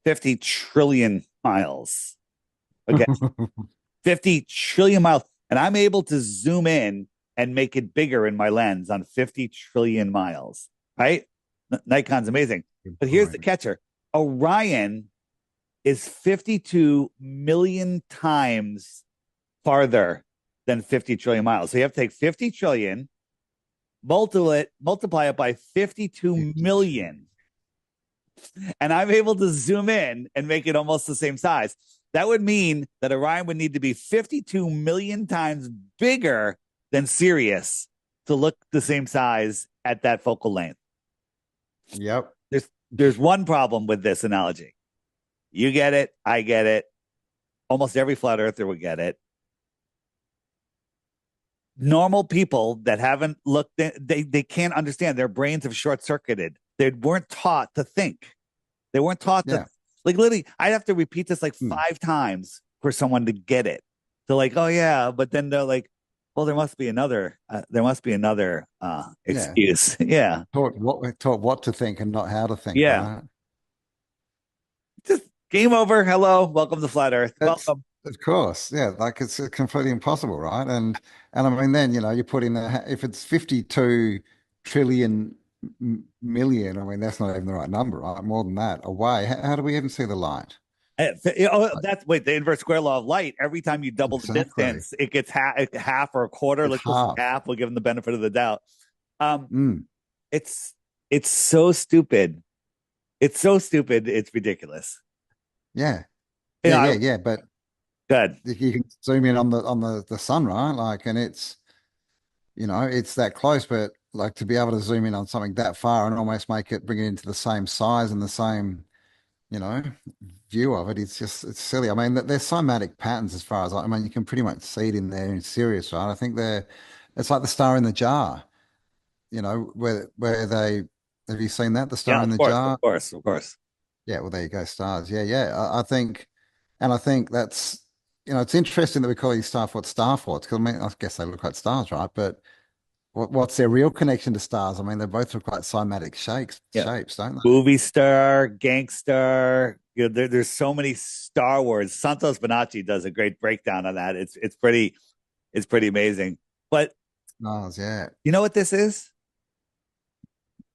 50 trillion miles. Okay. 50 trillion miles. And I'm able to zoom in and make it bigger in my lens on 50 trillion miles, right? Nikon's amazing. Good But here's the point. catcher. Orion is 52 million times farther than 50 trillion miles. So you have to take 50 trillion, multiply it by 52 52. million, and I'm able to zoom in and make it almost the same size. That would mean that Orion would need to be 52 million times bigger than Sirius to look the same size at that focal length. Yep. There's one problem with this analogy. You get it, I get it. Almost every flat earther would get it. Normal people that haven't looked, they can't understand. Their brains have short circuited. They weren't taught to think. They weren't taught to, Yeah. like, literally. I'd have to repeat this like Hmm. 5 times for someone to get it. They're like, oh yeah, but then they're like, well, there must be another Yeah. excuse. Yeah, Taught what to think and not how to think, yeah. right? Just game over. Hello, welcome to Flat Earth. It's Welcome. of course, yeah, like it's completely impossible, right? And I mean, then you put in if it's 52 trillion million, I mean, that's not even the right number, right? More than that away. How do we even see the light? Oh, Like, that's wait, the inverse square law of light. Every time you double the exactly. distance, it gets half or a quarter. It's Let's just say half. half. We'll give them the benefit of the doubt. Um, Mm. it's it's so stupid. It's so stupid. It's ridiculous. Yeah. You Yeah, know, yeah, yeah. But good. you can zoom in on the sun, right? Like, and it's that close, but like to be able to zoom in on something that far and almost bring it into the same size and the same, you know, view of it, it's silly. I mean, there's cymatic patterns as far as I mean, you can pretty much see it in there in Sirius, right? I think it's like the star in the jar, where they, have you seen that? The Yeah, star in of the course, of jar? course, of course. Yeah, well, there you go, stars. Yeah, yeah. I think, and I think that's. it's interesting that we call these star forts star forts because I mean, I guess they look like stars, right? But what's their real connection to stars? I mean, they both look like cymatic Yeah. shapes, don't they? Movie star, gangster. There's so many Star Wars. Santos Bonacci does a great breakdown on that. It's pretty amazing. But Stars, yeah. you know what this is?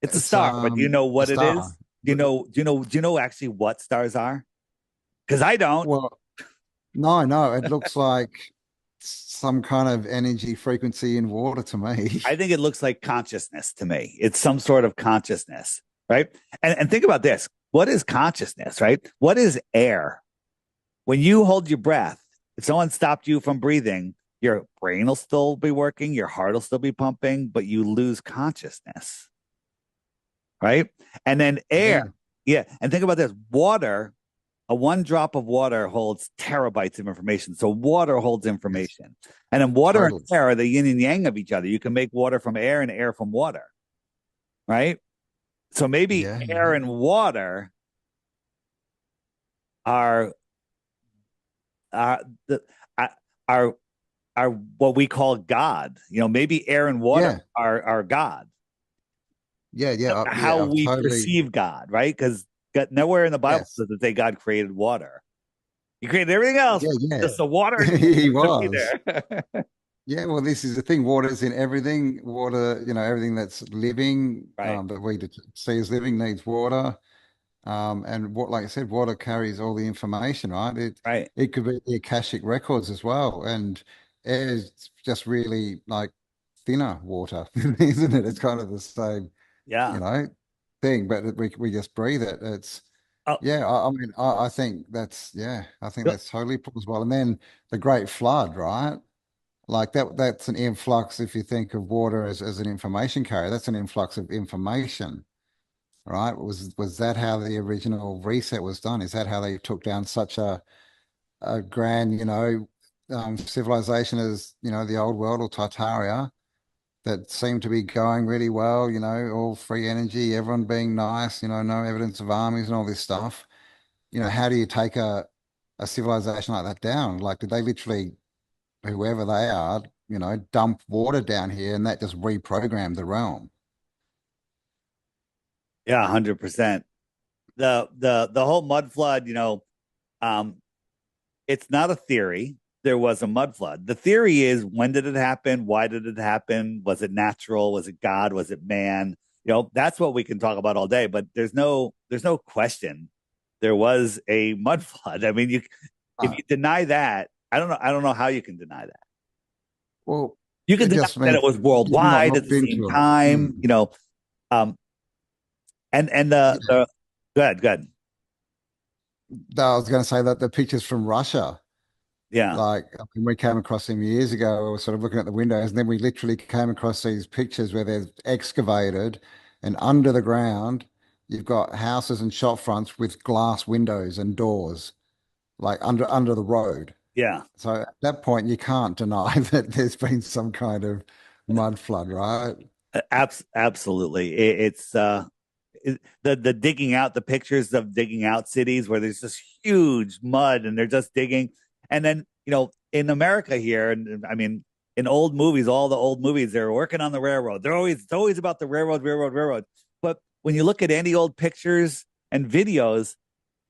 It's a It's star, but do you know a what it star. is? Do you know actually what stars are? Because I don't. Well, no, no, it looks like some kind of energy frequency in water to me. I think it looks like consciousness to me. It's some sort of consciousness, right? And think about this. What is consciousness, right? What is air? When you hold your breath, if someone stopped you from breathing, your brain will still be working, your heart will still be pumping, but you lose consciousness, right? And then air, Yeah, yeah. And think about this water, a one drop of water holds terabytes of information. So water holds yes, information. And then water and totally. air are the yin and yang of each other. You can make water from air and air from water, right? So maybe Yeah, air yeah, and water are are the are are what we call God. Maybe air and water yeah, are God. How yeah. I've we totally, perceive God, right? Because nowhere in the Bible yes, does it say God created water. He created everything else, yeah, but yeah. just the water just He to be was. there. Yeah, well, this is the thing. Water's in everything. Water, everything that's living, Right, that we see as living needs water. And what, like I said, water carries all the information, right? It right. it could be the Akashic records as well. And air is just really like thinner water, isn't it? It's kind of the same, you Yeah. know, thing, but we just breathe it. It's Oh, yeah, I mean, I think I think that's totally plausible. And then the Great Flood, right? Like that's an influx if you think of water as an information carrier. That's an influx of information, right? Was that how the original reset was done? Is that how they took down such a grand, civilization as, the old world or Tartaria that seemed to be going really well, all free energy, everyone being nice, no evidence of armies and all this stuff. How do you take a civilization like that down? Like, did they literally, whoever they are, dump water down here and that just reprogrammed the realm? yeah, 100%. The whole mud flood, um, it's not a theory. There was a mud flood. The theory is when did it happen? Why did it happen? Was it natural? Was it God? Was it man? That's what we can talk about all day, but there's no question there was a mud flood. I mean, if Uh, you deny that, I don't know how you can deny that. well, You can it deny just that means it was you've not worldwide at the looked same into it. time, Mm. um, and Yeah. the good. I was going to say that the pictures from Russia, Yeah, like I mean, we came across them years ago. We were sort of looking at the windows, and then we literally came across these pictures where they're excavated, and under the ground, you've got houses and shop fronts with glass windows and doors, like under the road. yeah. So at that point, you can't deny that there's been some kind of mud flood, right? Absolutely. The digging out the pictures of digging out cities where there's just huge mud and they're just digging. And then, in America here, and I mean, in old movies, all the old movies, they're working on the railroad. It's always about the railroad, railroad, railroad. But when you look at any old pictures and videos,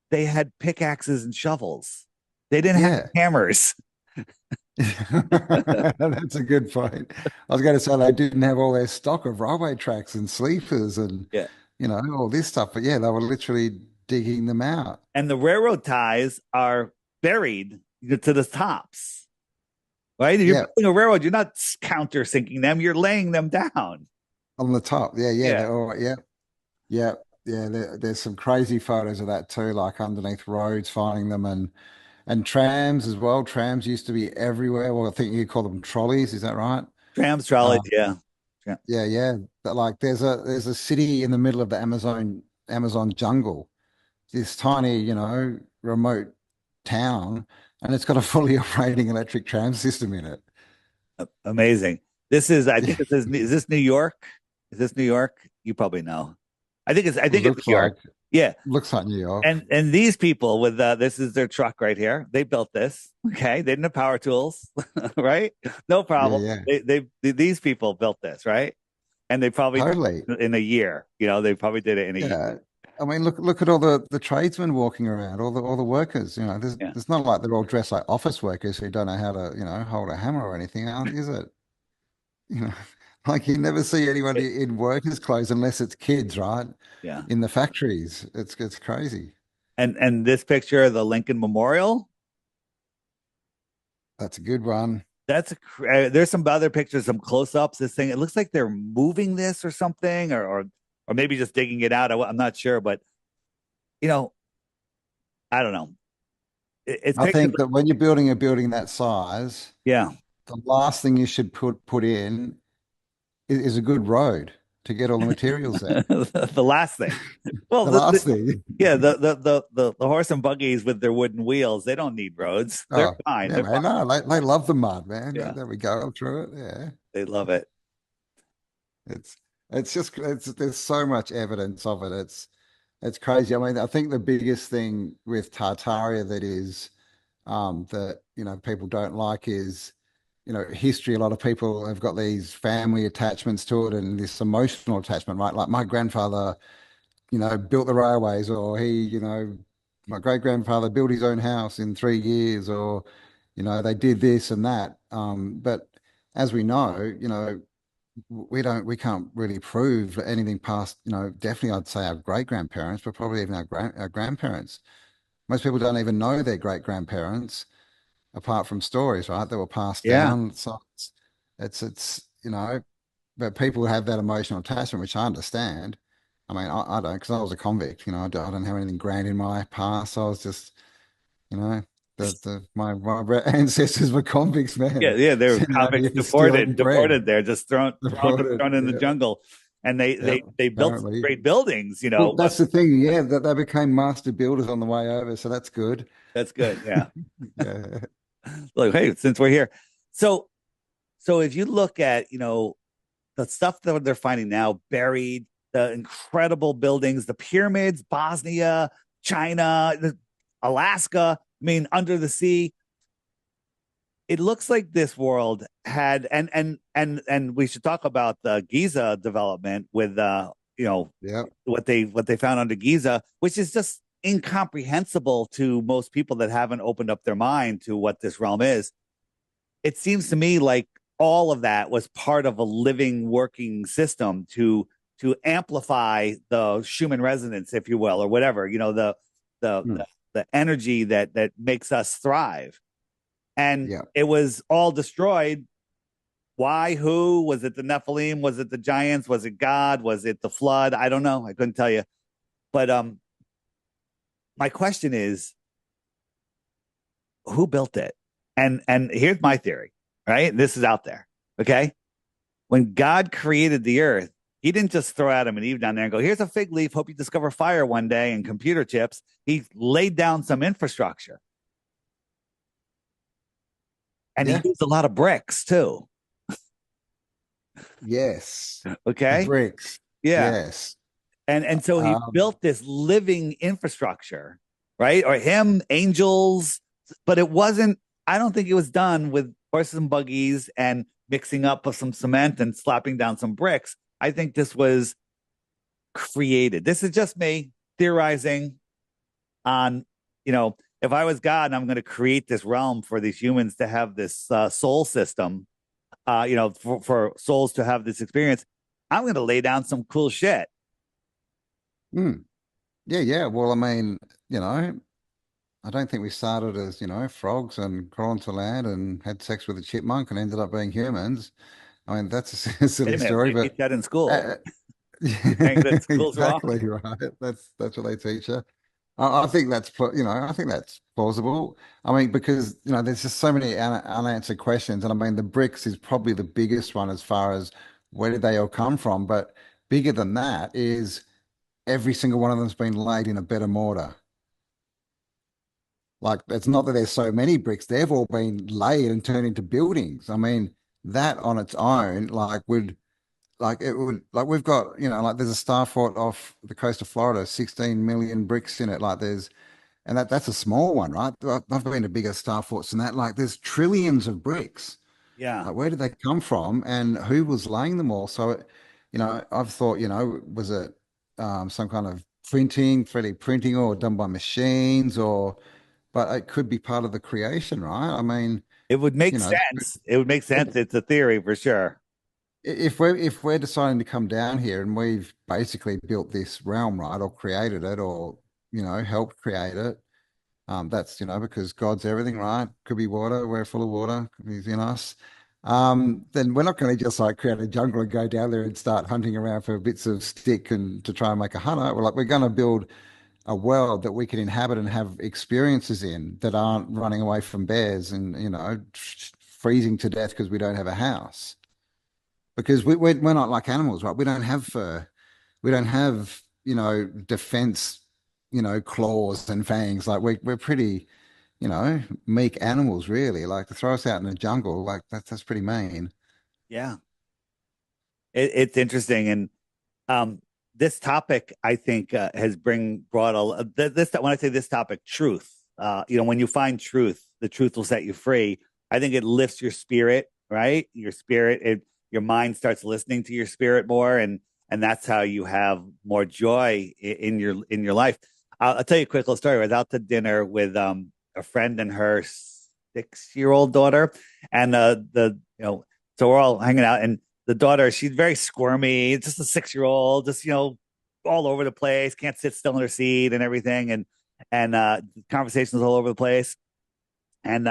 they had pickaxes and shovels. They didn't have Yeah. hammers. That's a good point. I was going to say they didn't have all their stock of railway tracks and sleepers and, Yeah. all this stuff. But yeah, they were literally digging them out. And the railroad ties are buried to the tops. Right? If you're Yeah, building a railroad, you're not countersinking them, you're laying them down. on the top. Yeah, yeah. Yeah. They're all, yeah, yeah, yeah. There's some crazy photos of that too, like underneath roads, finding them and trams as well. Trams used to be everywhere. Well, I think you call them trolleys. Is that right? Trams, trolleys, Uh, yeah. Yeah. yeah, yeah. But like there's a city in the middle of the Amazon jungle, this tiny, remote town, and it's got a fully operating electric tram system in it. Amazing. I think is this New York? Is this New York? You probably know. I think it's Looks New York. like. Yeah. Looks like New York. And these people with this is their truck right here. They built this. Okay. They didn't have power tools, right? No Yeah, problem. yeah, These people built this, right? And they probably did totally. it in a year. They probably did it in a year. Yeah. I mean, look at all the tradesmen walking around, all the workers. There's Yeah. it's not like they're all dressed like office workers who don't know how to, hold a hammer or anything, is it? You know, like you never see anybody in workers' clothes unless it's kids, right? Yeah. In the factories. It's crazy. And this picture, the Lincoln Memorial, That's a good one. there's some other pictures, some close-ups. This thing, it looks like they're moving this or something, or maybe just digging it out. I'm not sure, but you know, I don't know. It's I pictures. think that when you're building a building that size, Yeah. the last thing you should put in is a good road to get all the materials there. The last thing. Well, The last thing. yeah, the horse and buggies with their wooden wheels, they don't need roads. They're Oh, fine. yeah, They're fine. man. No, they love the mud, man. Yeah, There we go through it. Yeah. they love it. It's it's just there's so much evidence of it. It's crazy. I mean, I think the biggest thing with Tartaria that people don't like is history. A lot of people have got these family attachments to it and this emotional attachment, right? Like my grandfather, built the railways, or my great grandfather built his own house in 3 years, or they did this and that. But as we know, we can't really prove anything past, definitely I'd say our great grandparents, but probably even our grandparents. Most people don't even know their great grandparents apart from stories, right? That were passed Yeah, down. So but people have that emotional attachment, which I understand. I mean, I don't, because I was a convict. I don't have anything grand in my past. I was just, you know, my ancestors were convicts, yeah, man. yeah. They were convicts You're stealing bread. deported there, just Deported. thrown in the Yeah. jungle, and Yeah. they built some Apparently. great buildings. Well, that's the thing. Yeah, that they became master builders on the way over, so that's good. That's good. Yeah. Yeah. Like, hey, since we're here, so if you look at the stuff that they're finding now buried, the incredible buildings, the pyramids, Bosnia, China, Alaska, I mean, under the sea. It looks like this world had and we should talk about the Giza development with Yeah. what they found under Giza, which is just incomprehensible to most people that haven't opened up their mind to what this realm is. It seems to me like all of that was part of a living, working system to amplify the Schumann resonance, if you will, or whatever, the Hmm. the, the energy that makes us thrive. And Yeah. it was all destroyed. Why? Who? Was it the Nephilim? Was it the giants? Was it God? Was it the flood? I don't know. I couldn't tell you. But my question is, who built it? And here's my theory, right? This is out there. Okay. When God created the earth, he didn't just throw Adam and Eve down there and go, here's a fig leaf. Hope you discover fire one day and computer chips. He laid down some infrastructure and he Yeah. used a lot of bricks too. Yes. The Okay. bricks. Yeah. Yes. And so he Um, built this living infrastructure, right? Or him, angels, but it wasn't, I don't think it was done with horses and buggies and mixing up of some cement and slapping down some bricks. I think this was created. This is just me theorizing on, if I was God and I'm going to create this realm for these humans to have this soul system, for souls to have this experience, I'm going to lay down some cool shit. hmm. Yeah, yeah. Well, I mean, I don't think we started as, frogs and crawled to land and had sex with a chipmunk and ended up being humans. I mean, that's a Wait silly a minute, story, they teach but that in school. uh, You think that school's wrong? exactly right. That's what they teach you. I think I think that's plausible. I mean, because there's just so many unanswered questions, and I mean, the bricks is probably the biggest one as far as where did they all come from. But bigger than that is every single one of them's been laid in a bed of mortar. Like it's not that there's so many bricks; they've all been laid and turned into buildings. I mean, that on its own, like would like it would, like we've got, like there's a star fort off the coast of Florida, 16 million bricks in it. Like there's, and that's a small one, right? I've been to bigger star forts than that. Like there's trillions of bricks. Yeah. Like where did they come from and who was laying them all? So, I've thought, was it some kind of printing, 3D printing, or done by machines, but it could be part of the creation, right? I mean, It would make you know, sense. It would make sense. It's a theory for sure. if we're deciding to come down here and we've basically built this realm, right, or created it, or helped create it, that's because God's everything, right? Could be water. We're full of water. He's in us. Then we're not going to just like create a jungle and go down there and start hunting around for bits of stick and to try and make a hut. We're going to build a world that we can inhabit and have experiences in that aren't running away from bears and freezing to death because we don't have a house. Because we're not like animals, right? We don't have fur. We don't have defense, claws and fangs. Like we're pretty, meek animals, really. Like to throw us out in the jungle, like that's pretty mean. Yeah. It's interesting. And um, this topic, I think, has brought this, when I say this topic, truth, when you find truth, the truth will set you free. I think it lifts your spirit, right? Your spirit, your mind starts listening to your spirit more. And that's how you have more joy in your life. I'll tell you a quick little story. I was out to dinner with a friend and her 6-year old daughter, and so we're all hanging out, and the daughter, she's very squirmy, just a 6-year old, just all over the place, can't sit still in her seat and everything, and conversations all over the place, and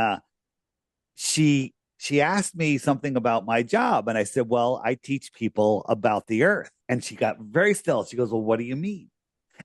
she asked me something about my job, and I said, well, I teach people about the earth, and she got very still. She goes, well, what do you mean?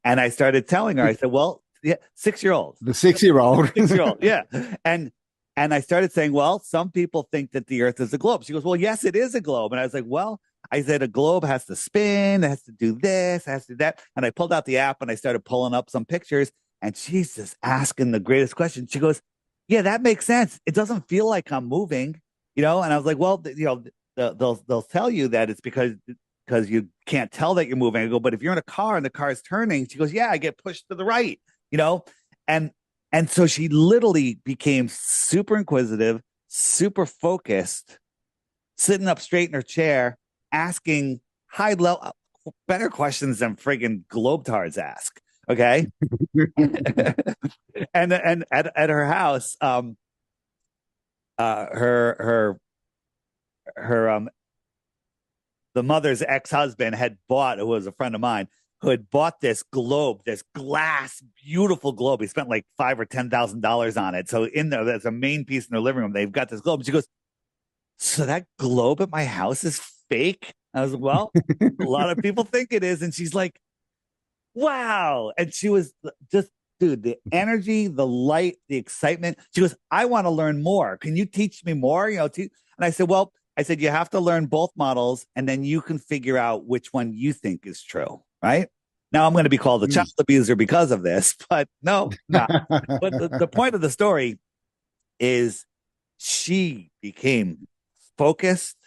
And I started telling her, I said, well, yeah, 6-year old, The 6-year old. 6-year old, yeah. And and I started saying, well, some people think that the earth is a globe. She goes, well, yes, it is a globe. And I was like, well, I said a globe has to spin, it has to do this, it has to do that. And I pulled out the app and I started pulling up some pictures, and she's just asking the greatest question. She goes, yeah, that makes sense. It doesn't feel like I'm moving, And I was like, well, they'll tell you that it's because you can't tell that you're moving. I go, but if you're in a car and the car is turning, she goes, yeah, I get pushed to the right, you know? And and so she literally became super inquisitive, super focused, sitting up straight in her chair, asking high level, better questions than friggin' globetards ask. Okay. And at her house, her the mother's ex-husband had bought, who was a friend of mine, who had bought this globe, this glass, beautiful globe. He spent like $5,000 or $10,000 on it. So in there, there's a main piece in their living room. They've got this globe. She goes, so that globe at my house is fake? I was like, well, a lot of people think it is. And she's like, wow. And she was just, dude, the energy, the light, the excitement. She goes, I want to learn more. Can you teach me more? And I said, well, you have to learn both models and then you can figure out which one you think is true. Right. Now I'm going to be called a child abuser because of this, but no, no. But the point of the story is she became focused.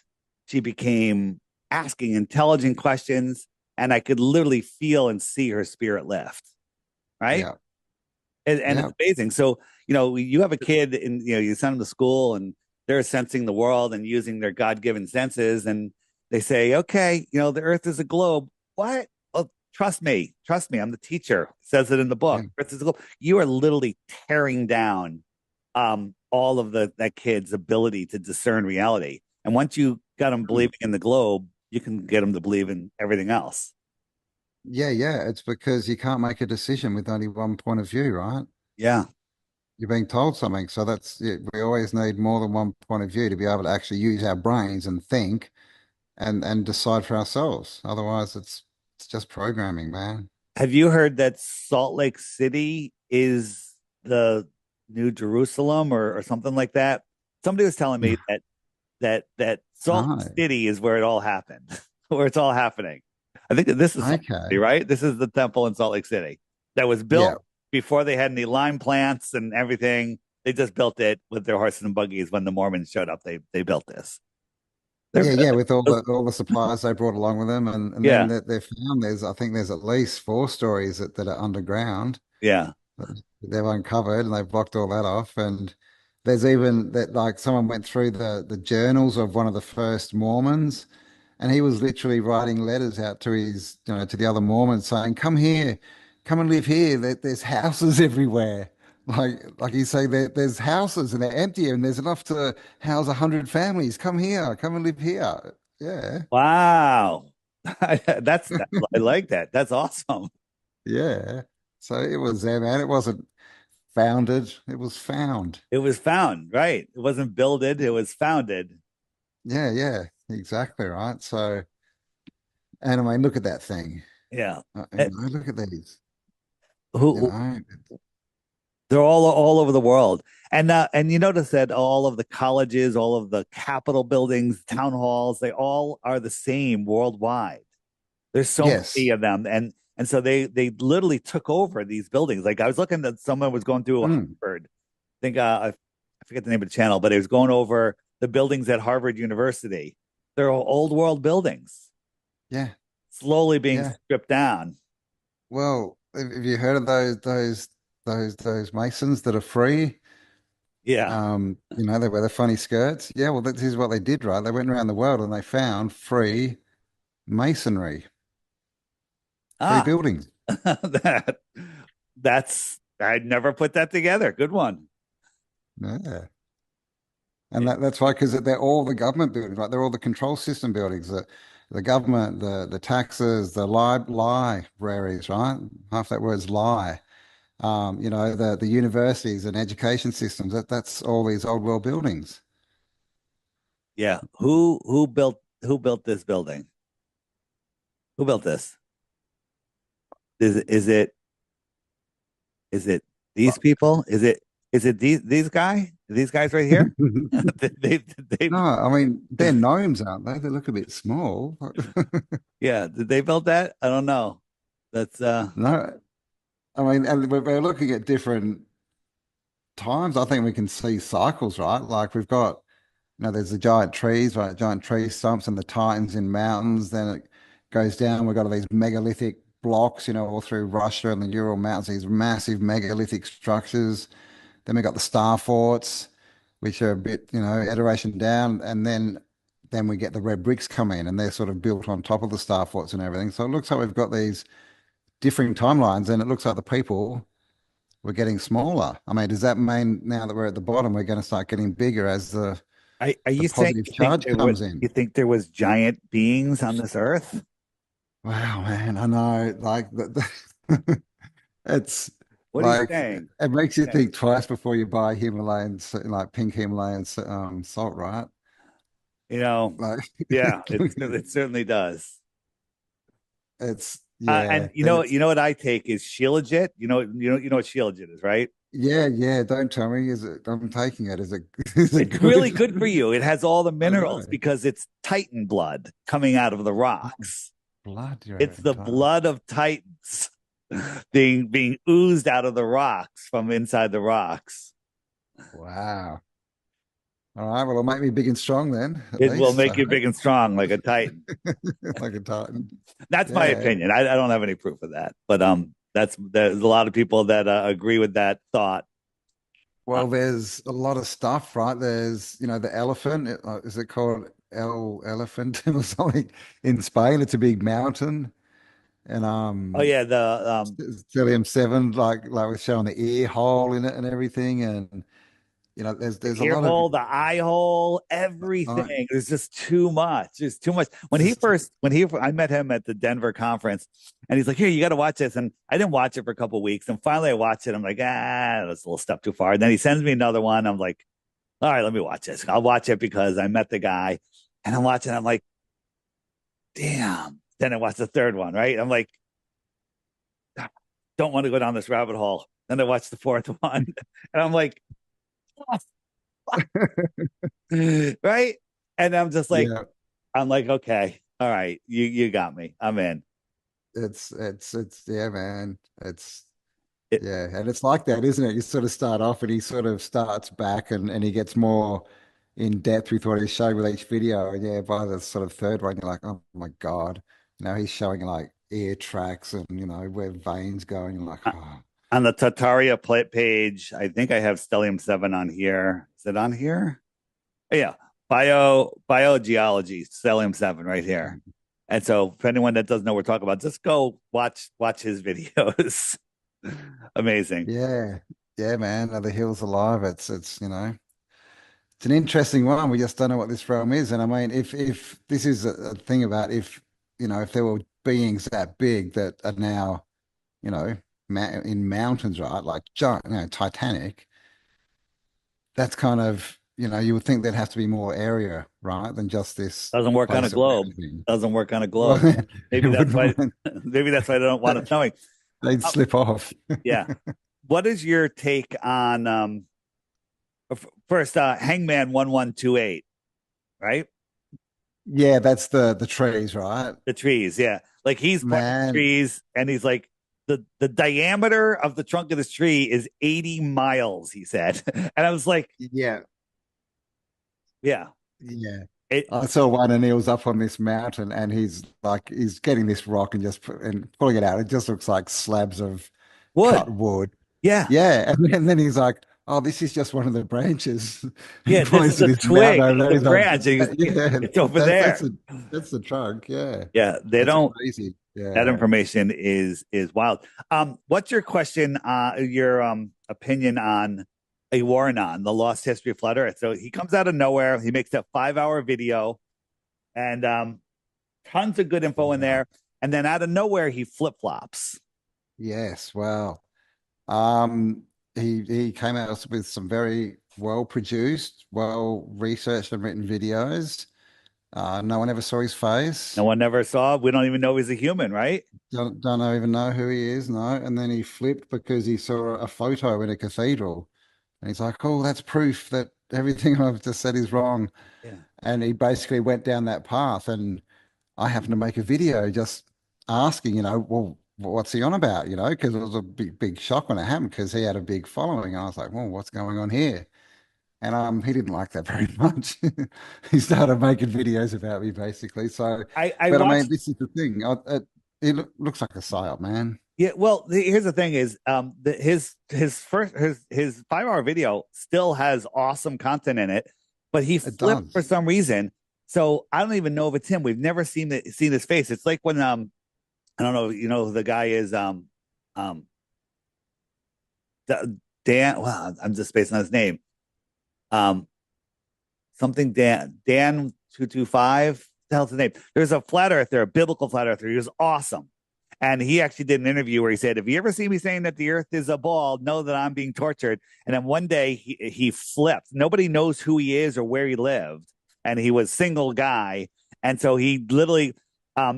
She became asking intelligent questions, and I could literally feel and see her spirit lift. Right. Yeah. And Yeah. it's amazing. So, you have a kid and, you send them to school and they're sensing the world and using their God-given senses. And they say, okay, the earth is a globe. What? Oh, trust me. I'm the teacher. It says it in the book. Yeah. Earth is a globe. You are literally tearing down all of that kid's ability to discern reality. And once you got them believing in the globe, you can get them to believe in everything else. Yeah, yeah. It's because you can't make a decision with only one point of view, right? Yeah. You're being told something. So that's it. We always need more than one point of view to be able to actually use our brains and think and decide for ourselves. Otherwise, it's just programming, man. Have you heard that Salt Lake City is the New Jerusalem or something like that? Somebody was telling me that Salt Lake No. City is where it all happened, where it's all happening. I think that this is Salt Lake City, Okay. right? This is the temple in Salt Lake City that was Yeah. built before they had any lime plants and everything. They just built it with their horses and buggies when the Mormons showed up. They built this. Yeah, They're yeah, with all the supplies they brought along with them, and then yeah, they found I think there's at least 4 stories that are underground yeah. that they've uncovered, and they've blocked all that off. And there's even that like someone went through the journals of one of the first Mormons, and he was literally writing letters out to his, to the other Mormons saying, "Come here, come and live here. There's houses everywhere." Like he's saying there's houses and they're empty and there's enough to house 100 families. Come here, come and live here. Yeah, Wow. That. I like that. That's awesome. yeah. So it was there, man. It wasn't founded, it was found. It was found, right? It wasn't builded, it was founded. Yeah, yeah, exactly right. So, and I mean, look at that thing. Yeah. You Eh, know, look at these. You Who know, they're all over the world. And you notice that all of the colleges, all of the Capitol buildings, town halls, they all are the same worldwide. There's so many yes. of them, and so they literally took over these buildings. Like I was looking at someone was going through Mm, Harvard. I think I forget the name of the channel, but it was going over the buildings at Harvard University. They're all old world buildings, yeah, slowly being yeah. stripped down. Well, have you heard of those Masons that are free? Yeah. They wear the funny skirts. Yeah, well, this is what they did, right? They went around the world and they found free masonry, free Ah, buildings. that that's I'd never put that together. Good one. Yeah. And that's why, because they're all the government buildings, right? They're all the control system buildings, the government, the taxes, the libraries, right? Half that word's lie. The universities and education systems. That's all these old world buildings. Yeah. Who built this building? Who built this? Is it these people? Is it these guys right here? They No, I mean they're gnomes, aren't they? They look a bit small. yeah, did they build that? I don't know. That's No, I mean, and we're looking at different times. I think we can see cycles, right? Like we've got, there's the giant trees, right? Giant tree stumps and the titans in mountains. Then it goes down. We've got all these megalithic blocks, all through Russia and the Ural Mountains, these massive megalithic structures. Then we got the star forts, which are a bit, iteration down, and then we get the red bricks come in, and they're sort of built on top of the star forts and everything. So it looks like we've got these differing timelines, and it looks like the people were getting smaller. I mean, does that mean now that we're at the bottom, we're going to start getting bigger as are the you saying positive charge comes in? you think there was giant beings on this earth? Wow, man, I know. Like it's What are you like saying? it makes you think twice before you buy like pink Himalayan salt, right? You know, Like yeah, it certainly does. it's And yeah, you it's know what I take is shilajit. You know what shilajit is, right? yeah, yeah. Don't tell me, is it? I'm taking it. Is it is it It's really good? good for you. It has all the I know. minerals because it's Titan blood coming out of the Oh, rocks. blood, you're It's having the time. blood of Titans being oozed out of the rocks from inside the rocks. Wow. All right. Well, it'll make me big and strong then, at It will least, make I you hope. big and strong like a Titan. Like a Titan. That's my Yeah. opinion. I don't have any proof of that, but there's a lot of people that agree with that thought. Uh, Well, there's a lot of stuff, right? There's, the elephant. Is it called El Elephant or something in Spain? It's a big mountain. And oh yeah, the Stellium 7, like we're showing the ear hole in it and everything. And, there's a ear lot of hole, the eye hole, uh, everything. There's just too much. There's too much. just, I met him at the Denver conference, and he's like, "Here, you got to watch this." And I didn't watch it for a couple of weeks, and finally I watched it. I'm like, that's a little step too far. And then he sends me another one. I'm like, all right, let me watch this. I'll watch it because I met the guy, and I'm watching. I'm like, damn. Then I watched the third one. Right? I'm like, don't want to go down this rabbit hole. Then I watched the fourth one, and I'm like, right? And yeah, I'm like, okay, all right, you got me. I'm in. yeah, man. It's, It, yeah. And it's like that, isn't it? You sort of start off and he sort of starts back and he gets more. in depth with what he's showing with each video. And yeah, by the sort of third one, you're like, oh my God. He's showing like ear tracks and, where veins going. You're like, oh, On the Tartaria plate page, I think I have Stellium 7 on here. Is it on here? Yeah. Biogeology, Stellium 7 right here. And so for anyone that doesn't know what we're talking about, just go watch his videos. Amazing. yeah. Yeah, man. Are the hills alive? It's an interesting one. We just don't know what this realm is. And I mean, if this is a thing about if there were beings that big that are now, you know, in mountains, right? Like giant, Titanic, that's kind of, you would think there'd have to be more area, right, than just this Doesn't work on a place that we're globe. living. Doesn't work on a Well, globe. it Maybe that's why. would, Maybe that's why they don't want it snowing. they'd Uh, slip off. yeah. What is your take on first Hangman 1128, right? Yeah, that's the trees, right? The trees, yeah. Like he's pointing at the Man, trees and he's like the diameter of the trunk of this tree is 80 miles, he said. And I was like, yeah, yeah. yeah. It I saw one and he was up on this mountain and he's getting this rock and and pulling it out. It just looks like slabs of would. cut wood. Yeah. Yeah, and then he's like, "Oh, this is just one of the branches." He Yeah, this points is to a this mountain twig over of there. the He's like, branch. And "Yeah, it's over that's that's there. the that's the trunk." Yeah, Yeah, they that's don't crazy. that Yeah, information is wild. What's your question, your opinion on a Warrenon, the lost history of flat Earth? So he comes out of nowhere, he makes a 5 hour video and tons of good info in wow. there. And then out of nowhere, he flip flops. Yes, wow. Um, he came out with some very well produced, well researched and written videos. No one ever saw his No face. one never saw. We don't even know he's a human, right? Don't even know who he is. No, and then he flipped because he saw a photo in a cathedral. And he's like, oh, that's proof that everything I've just said is wrong. Yeah. And he basically went down that path. And I happened to make a video just asking, well, what's he on about? Because it was a big shock when it happened because he had a big following. And I was like, well, what's going on here? And he didn't like that very much. He started making videos about me basically. So, I but I mean, watched. this is the thing. It looks like a psyop, man. Yeah, well, here's the thing: is his 5 hour video still has awesome content in it, but he It flipped for does. some reason. So I don't even know if it's him. We've never seen his face. It's like when I don't know, who the guy is um Dan. Well, I'm just spacing on his name. Um, something Dan 225. The hell's his name? There's a flat earther, a biblical flat earther. He was awesome. And he actually did an interview where he said, if you ever see me saying that the earth is a ball, know that I'm being tortured. And then one day he flipped. Nobody knows who he is or where he lived. And he was single guy. And so he literally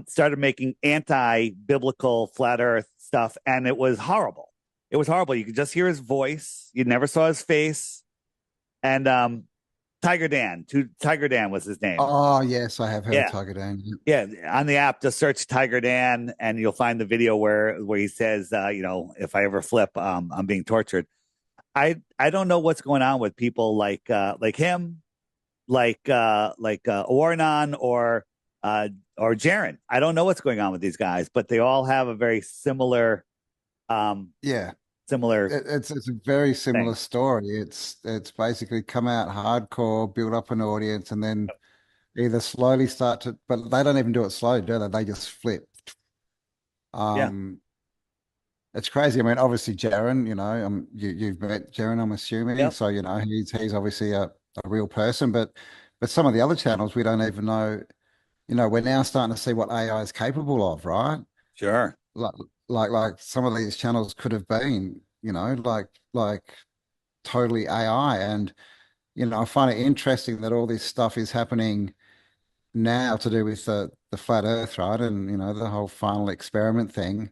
started making anti-biblical flat earth stuff. And it was horrible. It was horrible. You could just hear his voice. You never saw his face. And Tiger Dan was his name. Oh, yes, I have heard of Yeah. Tiger Dan. Yeah, on the app, just search Tiger Dan, and you'll find the video where he says, if I ever flip, I'm being tortured. I don't know what's going on with people like him, like Ornan or Jaron. I don't know what's going on with these guys, but they all have a very um Yeah, similar it's a very similar thing. story. It's basically come out hardcore, build up an audience, and then either slowly start to, but they don't even do it slowly, do they? They just flip. Yeah, Um, it's crazy. I mean, obviously, Jaron, you've met Jaron, I'm assuming, yep, so he's obviously a real person, but some of the other channels we don't even know. We're now starting to see what AI is capable of, right? sure, Like like some of these channels could have been, like totally AI, and I find it interesting that all this stuff is happening now to do with the flat Earth, right? And the whole final experiment thing.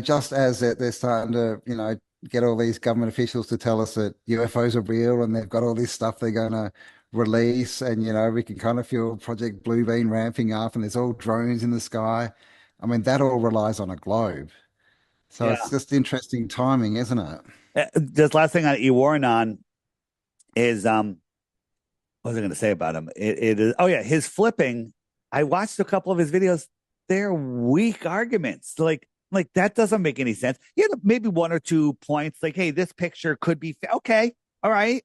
Just as they're starting to, get all these government officials to tell us that UFOs are real and they've got all this stuff they're going to release, and we can kind of feel Project Bluebeam ramping up, and there's all drones in the sky. I mean, that all relies on a globe. So it's yeah. just interesting timing, isn't it? This last thing on Ewarnon is what was I going to say about him? It is, oh yeah, his flipping. I watched a couple of his videos. They're weak arguments. Like that doesn't make any sense. He had maybe one or two points, like, hey, this picture could be okay, all right,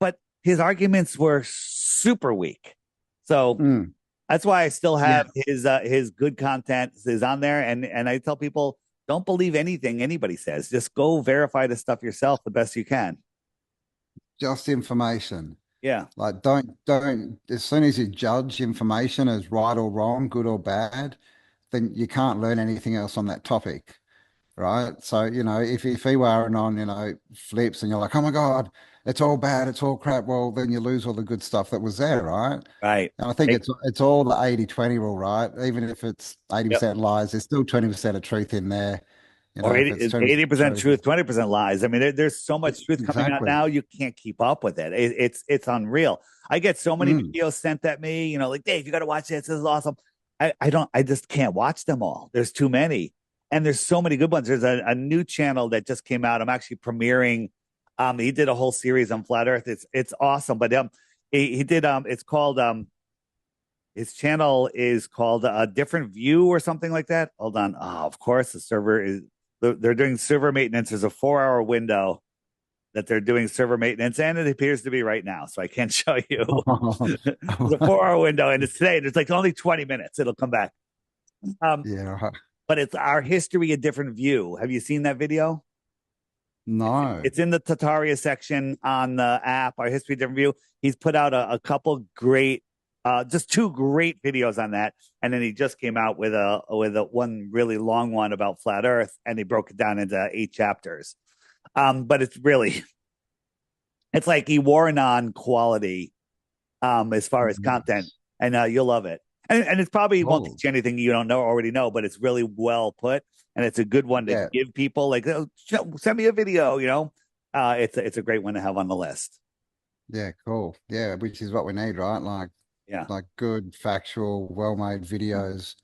but his arguments were super weak. So Mm. that's why I still Yeah, have his good content is on there, and I tell people don't believe anything anybody says. Just go verify the stuff yourself the best you can. just information. Yeah, Like don't as soon as you judge information as right or wrong, good or bad, then you can't learn anything else on that topic, right? So, if you are on, flips and you're like, oh my God, it's all bad, it's all crap, well, then you lose all the good stuff that was there, right? right. And I think Hey, it's all the 80-20 rule, right? Even if it's yep. 80% lies, there's still 20% of truth in there. Or If it's 80% 20% truth, truth. 20% lies. I mean, there's so much truth coming out Exactly. now, you can't keep up with it. It's unreal. I get so many Mm. videos sent at me, like Dave, you got to watch this. This is awesome. I just can't watch them all. There's too many, and there's so many good ones. There's a new channel that just came out. I'm actually premiering. He did a whole series on flat Earth. It's awesome, but he did it's called his channel is called a different view or something like that. Hold on. Oh, of course, the server is they're doing server maintenance. There's a 4 hour window that they're doing server maintenance, and it appears to be right now. So I can't show you. There's a 4 hour window, and it's today. There's like only 20 minutes. It'll come back. Um, Yeah, right. but it's our history a different view. Have you seen that video? No. It's in the Tataria section on the app. Our history different view. He's put out a couple great, just two great videos on that, and then he just came out with a one really long one about flat Earth, and he broke it down into 8 chapters. But it's like he wore on quality as far as content, Yes. and you'll love it. And it's probably won't Oh, teach you anything you don't know already know, but it's really well put, and it's a good one to yeah. give people. Like, oh, send me a video. It's a great one to have on the list. Yeah, cool. Yeah, which is what we need, right? Yeah, Like good, factual, well-made videos,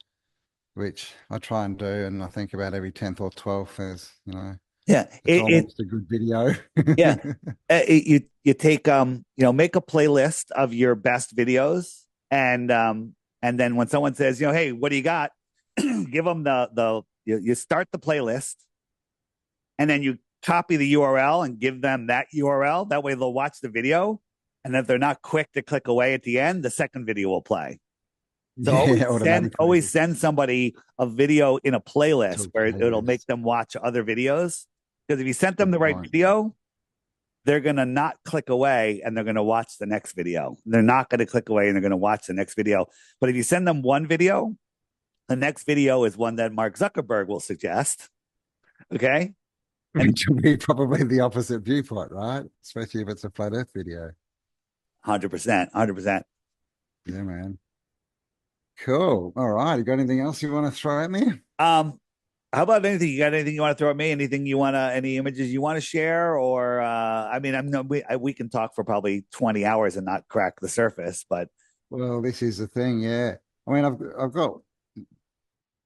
which I try and do, and I think about every 10th or 12th is, yeah. it's It almost a good video. yeah. You take make a playlist of your best videos, and then when someone says, hey, what do you got? Give them you start the playlist, and then you copy the URL and give them that URL. That way they'll watch the video. And if they're not quick to click away at the end, the second video will play. So Yeah, automatically. always send somebody a video in a To playlist a where it'll make playlist. them watch other videos. Because if you sent them Good the right point. video, they're going to not click away and they're going to watch the next video. They're not going to click away and they're going to watch the next video. But if you send them one video, the next video is one that Mark Zuckerberg will suggest. Okay. And Which would be probably the opposite viewpoint, right? Especially if it's a flat Earth video. 100%, 100%. Yeah, man. Cool. All right. You got anything else you want to throw at me? Um, how about anything? You got anything you want to throw at me? Anything you want to, any images you want to share? Or, I mean, I'm no, we can talk for probably 20 hours and not crack the surface, but Well, this is the thing. Yeah. I mean, I've got,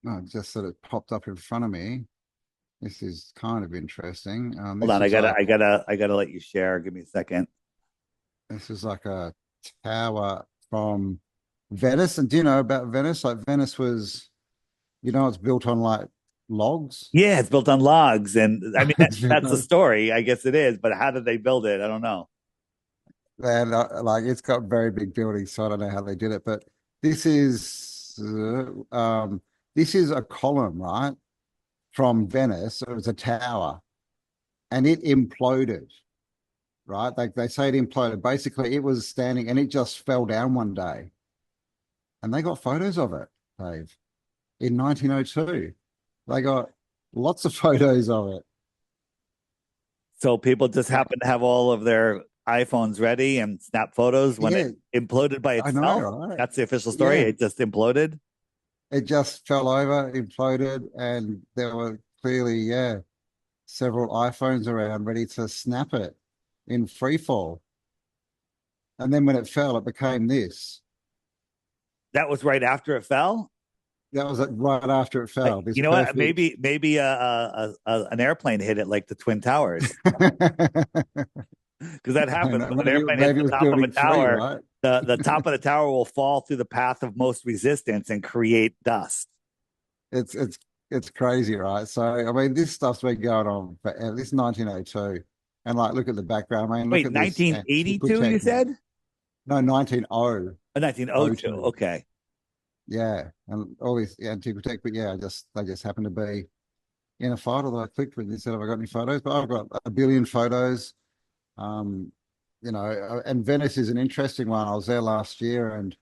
oh, it just sort of popped up in front of me. This is kind of interesting. hold on. I gotta let you share. Give me a second. This is like a tower from Venice. And do you know about Venice? Like Venice was, it's built on like logs. Yeah, it's built on logs, and I mean It's built that's the on, story. I guess it is, but how did they build it? I don't know. and like it's got very big buildings, so I don't know how they did it. But this is this is a column, right, from Venice. It was a tower, and it imploded. Right, they say it imploded. Basically, it was standing, and it just fell down one day, and they got photos of it, Dave, in 1902. They got lots of photos of it. So people just happen to have all of their iPhones ready and snap photos when it Yeah, imploded by I know, itself. right? That's the official story. Yeah, It just imploded. it just fell over, imploded, and there were clearly, yeah, several iPhones around ready to snap it in free fall. And then when it fell, it became this. That was right after it fell. That was right after it fell. This You know what? perfect. Maybe an airplane hit it like the Twin Towers because that I happens know. when an airplane hits Maybe the it was top of a building three, tower. right? The top of the tower will fall through the path of most resistance and create dust. It's it's it's crazy, right? So I mean, this stuff's been going on for this 1902, and like look at the background. I mean, look Wait, at this 1982, you technique. said? No, 1902. Oh, 1902. Okay. Yeah, and all this antiquity, but yeah, just they just happen to be in a photo that I clicked with. Instead of I got any photos, but I've got a billion photos. Um, and Venice is an interesting one. I was there last year, and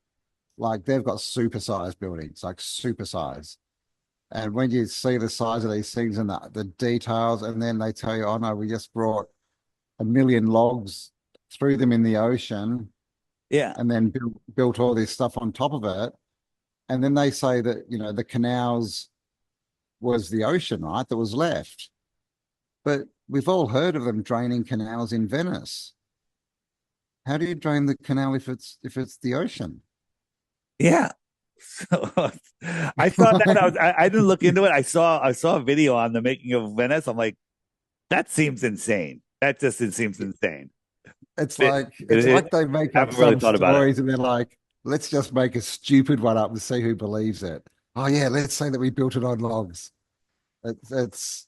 like they've got supersized buildings, like supersize. And when you see the size of these things and the details, and then they tell you, oh no, we just brought a million logs, threw them in the ocean, Yeah. and then built all this stuff on top of it. And then they say that, the canals was the ocean, right, that was left. But we've all heard of them draining canals in Venice. How do you drain the canal if it's the ocean? Yeah. So I saw that. I didn't look into it. I saw a video on the making of Venice. I'm like, that seems insane. That just it seems insane. It's It, like it, it's it, like they make I up haven't really some thought about it. stories and they're like, let's just make a stupid one up and see who believes it. Oh yeah, let's say that we built it on logs. It's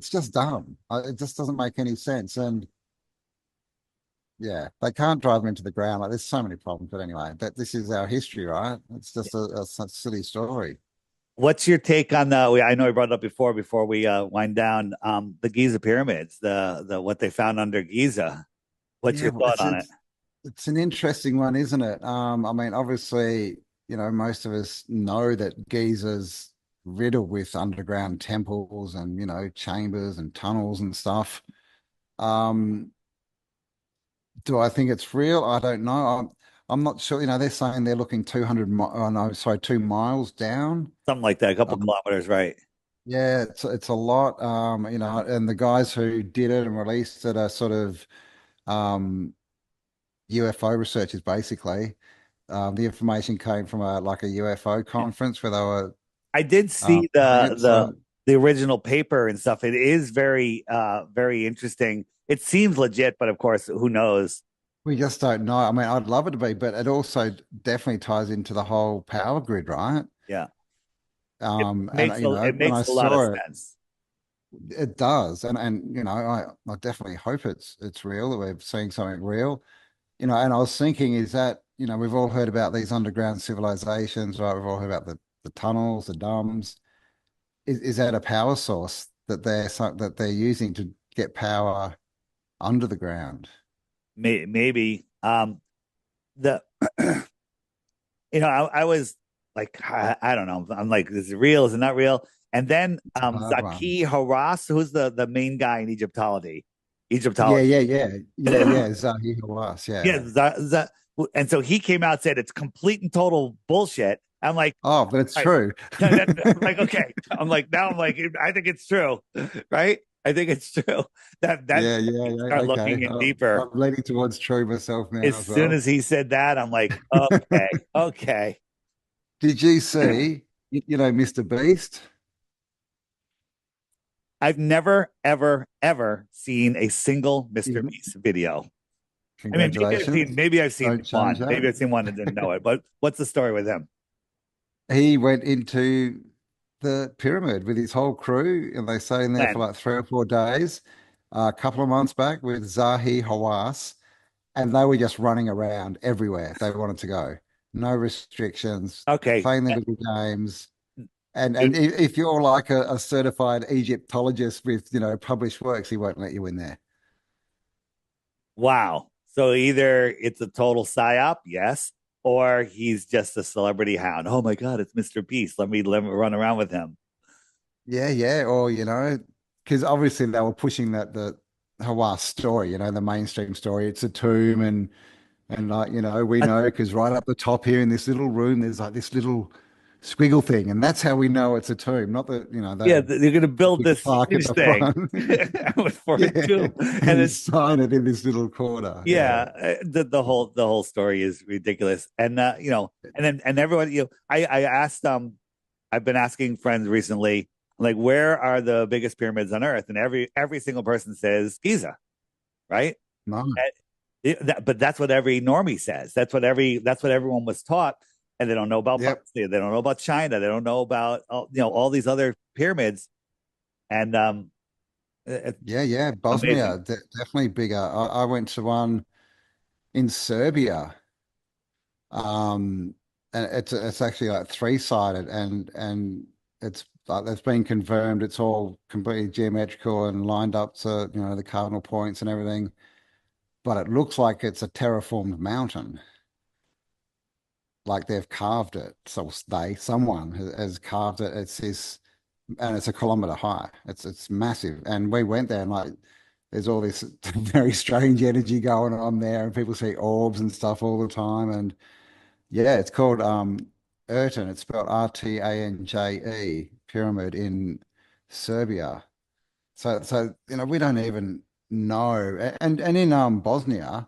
just dumb. It just doesn't make any sense. And yeah, they can't drive them into the ground. Like there's so many problems. But anyway, that this is our history, right? It's just a such silly story. What's your take on the? I know we brought it up before we wind down. The Giza pyramids, the what they found under Giza. What's Yeah, your well, thought on it? it's an interesting one, isn't it? I mean, obviously, most of us know that Giza's riddled with underground temples and, chambers and tunnels and stuff. Um, do I think it's real? I don't know. I'm not sure. They're saying they're looking 2 miles down. Something like that. A couple Um, kilometers, right? yeah, it's a lot. And the guys who did it and released it are sort of um, UFO researchers, basically. The information came from a UFO conference where they were I did see doing it. So the original paper and stuff. It is very interesting. It seems legit, but of course, who knows? we just don't know. I mean, I'd love it to be, but it also definitely ties into the whole power grid, right? Yeah, And it when I makes a lot of saw it, sense. it does. And I definitely hope it's real, that we're seeing something real. And I was thinking is that, we've all heard about these underground civilizations, right? We've all heard about the tunnels, the dams. Is that a power source that they're using to get power under the ground? Maybe the I was like I don't know. I'm like, is it real? Is it not real? And then It's a hard one. Zaki Hawass, who's the main guy in Egyptology. Yeah, Egyptology. yeah, yeah, yeah, yeah. Zahi Hawass, Yeah, yeah. and so he came out and said it's complete and total bullshit. I'm like, Oh, but it's right. true. I'm like, okay. I'm like, I think it's true, right? I think it's true. That Yeah, yeah, yeah. start Okay. looking in deeper. I'm leaning towards true myself now As as soon well. as he said that, I'm like, okay, okay. Did you see, Mr. Beast? I've never, ever, ever seen a single Mr. Mhm. Beast video. I mean, Congratulations. maybe I've seen Don't change one. that. Maybe I've seen one and didn't know it. But what's the story with him? He went into the pyramid with his whole crew, and they stayed in there for When? like 3 or 4 days, a couple of months back with Zahi Hawass, and they were just running around everywhere they wanted to go. No restrictions, Okay. playing their little games. And Dude, if you're like a certified Egyptologist with, published works, he won't let you in there. wow. So either it's a total psyop, yes, or he's just a celebrity hound. Oh my God, it's Mr. Beast. Let me run around with him. Yeah, yeah. Or, because obviously they were pushing the Hawass story, the mainstream story. It's a tomb and like, we Uh, know because right up the top here in this little room, there's like this little squiggle thing, and that's how we know it's a tomb, not the, yeah, the they're gonna build big this plaque at huge the thing front. for a Yeah, tomb, and and it's sign it in this little corner. Yeah. yeah, the whole story is ridiculous, and and everyone, I asked I've been asking friends recently, like, where are the biggest pyramids on Earth, and every single person says Giza, right? No. But that's what every normie says. That's what everyone was taught, and they don't know about Yep. Bosnia. They don't know about China. They don't know about all these other pyramids, and it's Yeah, yeah. Bosnia, amazing. definitely bigger. I went to one in Serbia. And it's actually like three-sided and it's like it's been confirmed it's all completely geometrical and lined up to, the cardinal points and everything. But it looks like it's a terraformed mountain. Like they've carved it. So someone has carved it. It's this, and it's a kilometer high. It's massive. And we went there and like there's all this very strange energy going on there, and people see orbs and stuff all the time. And yeah, it's called Ertan. It's spelled Rtanje pyramid in Serbia. So we don't even know. And in Bosnia,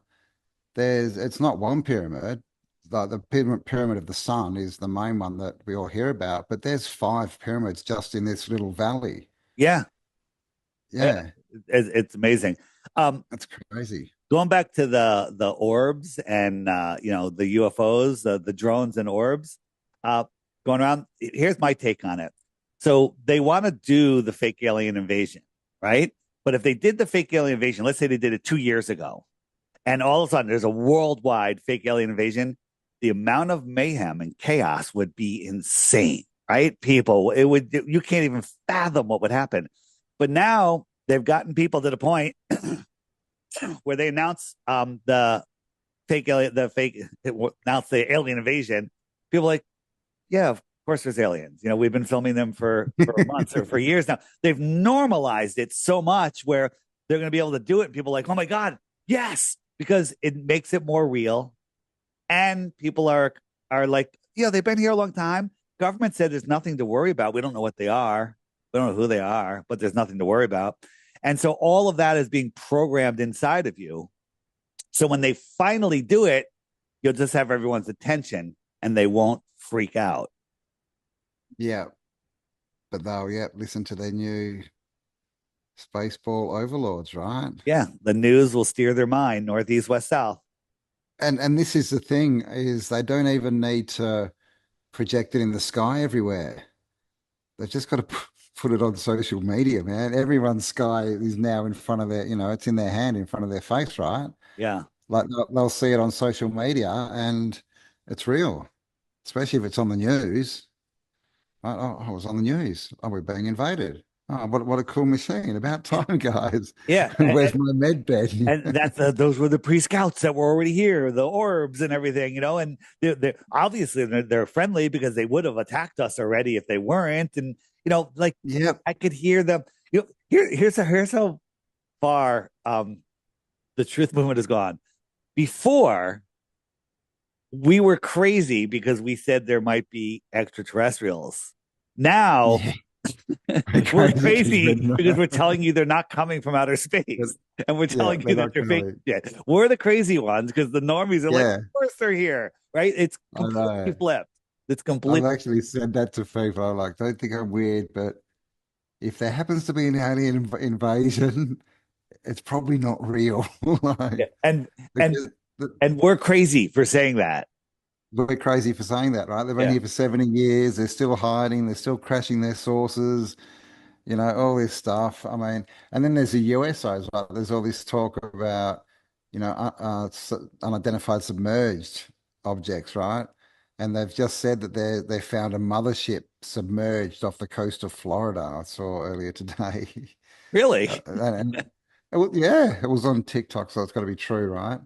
it's not one pyramid. The pyramid of the sun is the main one that we all hear about, but there's five pyramids just in this little valley. Yeah, Yeah, it's amazing. Um, that's crazy. Going back to the orbs and the UFOs, the drones and orbs, uh, going around. Here's my take on it. So they want to do the fake alien invasion, right? But if they did the fake alien invasion, let's say they did it 2 years ago, and all of a sudden there's a worldwide fake alien invasion, the amount of mayhem and chaos would be insane, right? People, you can't even fathom what would happen. But now they've gotten people to the point where they announce the fake announce the alien invasion. People are like, yeah, of course there's aliens. We've been filming them for months or for years now. They've normalized it so much where they're going to be able to do it. And people are like, oh my god, yes, because it makes it more real. And people are like, yeah, they've been here a long time. Government said there's nothing to worry about. We don't know what they are. We don't know who they are, but there's nothing to worry about. And so all of that is being programmed inside of you. So when they finally do it, you'll just have everyone's attention and they won't freak out. Yeah, but they'll listen to their new spaceball overlords, right? Yeah, the news will steer their mind northeast, west, south. And this is the thing is they don't even need to project it in the sky everywhere. They've just got to put it on social media, man. Everyone's sky is now in front of it's in their hand, in front of their face, right? Yeah. Like they'll see it on social media and it's real, especially if it's on the news. Right? Oh, I was on the news. Oh, we're being invaded. Oh, what a cool machine. About time, guys. Yeah. Where's my med bed? And that's those were the pre-scouts that were already here, the orbs and everything, and they're obviously they're friendly because they would have attacked us already if they weren't. And like Yep. I could hear them. Here's how far the truth movement has gone. Before we were crazy because we said there might be extraterrestrials. Now Yeah. we're Crazy because crazy because we're telling you they're not coming from outer space, and we're yeah, telling you they're that not they're fake. coming. Yeah, we're the crazy ones because the normies are like, of Yeah, course they're here, right? It's I completely know. flipped. It's I've completely. actually said that to people. I'm like, don't think I'm weird, but if there happens to be an alien invasion, it's probably not real. Yeah. Like, And because and we're crazy for saying that. we're crazy for saying that, right? They've been Yeah. here for 70 years. They're still hiding. They're still crashing their sources, all this stuff. I mean, and then there's the USO as well. There's all this talk about, unidentified submerged objects, right? And they've just said that they found a mothership submerged off the coast of Florida. I saw earlier today. Really? And yeah, it was on TikTok, so it's got to be true, right?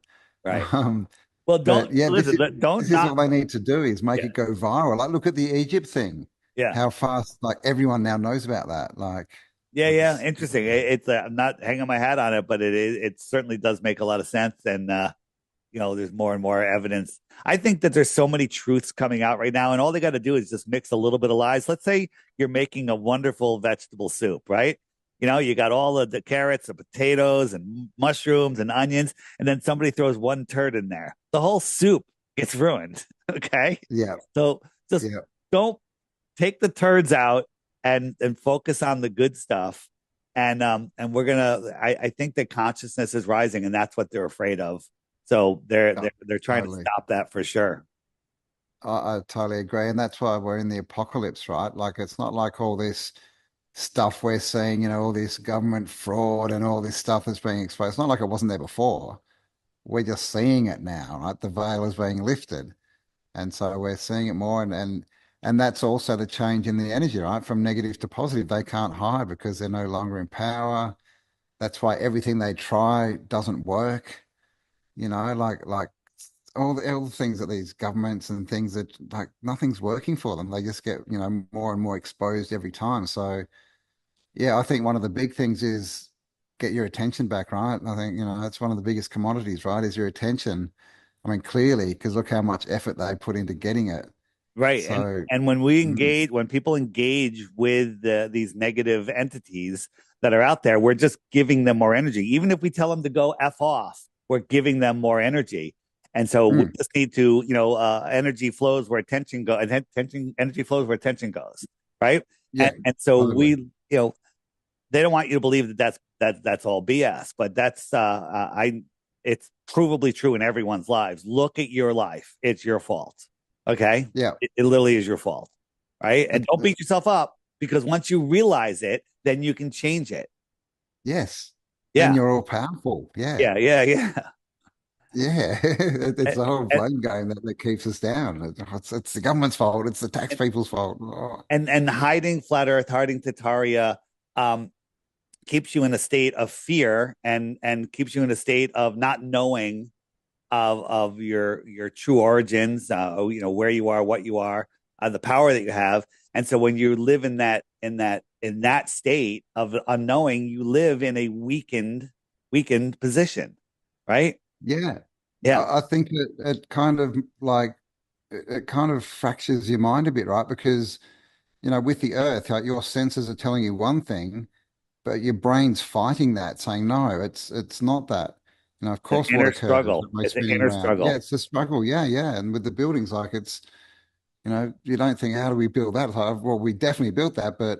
Right. Um, Well, but don't yeah, listen. Don't this is not. what they need to do is make Yeah. it go viral. Like, look at the Egypt thing. Yeah. How fast, like everyone now knows about that. Like, Yeah, yeah, it's interesting. It's I'm not hanging my hat on it, but it certainly does make a lot of sense, and there's more and more evidence. I think that there's so many truths coming out right now, and all they got to do is just mix a little bit of lies. Let's say you're making a wonderful vegetable soup, right? You got all of the carrots and potatoes and mushrooms and onions, and then somebody throws one turd in there. The whole soup gets ruined. Okay, yeah, so just yeah, don't take the turds out and focus on the good stuff. And we're gonna. I think that consciousness is rising, and that's what they're afraid of. So they're Oh, they're they're trying to totally. stop that for sure. I totally agree. And that's why we're in the apocalypse, right? Like, it's not like all this stuff we're seeing, all this government fraud and all this stuff that's being exposed. It's not like it wasn't there before. We're just seeing it now, right? The veil is being lifted. And so we're seeing it more. And that's also the change in the energy, right? From negative to positive. They can't hide because they're no longer in power. That's why everything they try doesn't work. Like all the things that these governments and things that like nothing's working for them. They just get, more and more exposed every time. So yeah, I think one of the big things is get your attention back, right? I think, that's one of the biggest commodities, right? Is your attention. I mean, clearly, because look how much effort they put into getting it. Right. And So, and when people engage with these negative entities that are out there, we're just giving them more energy. Even if we tell them to go F off, we're giving them more energy. And so we mm, just need to, energy flows where attention goes, attention, energy flows where attention goes, right? yeah, And so totally. they don't want you to believe that that's all BS, but it's provably true in everyone's lives. Look at your life; it's your fault. Okay, Yeah. it literally is your fault, right? And don't It, beat yourself up because once you realize it, then you can change it. yes. And Yeah, you're all powerful. Yeah. yeah. Yeah. It's And, the whole and, blame game that keeps us down. It's the government's fault. It's the tax people's fault. Oh, and hiding flat Earth, hiding Tataria, um, keeps you in a state of fear and keeps you in a state of not knowing of your true origins, where you are, what you are, the power that you have. And so when you live in that state of unknowing, you live in a weakened position, right? yeah. Yeah, I think it kind of like it kind of fractures your mind a bit, right? Because, with the earth, like your senses are telling you one thing, but your brain's fighting that, saying, no, it's not that. Of an course, what inner occurs struggle. that we're It's an spinning inner around. Yeah, struggle. it's a struggle. Yeah, yeah. And with the buildings, like you don't think, how do we build that? It's like, well, we definitely built that, but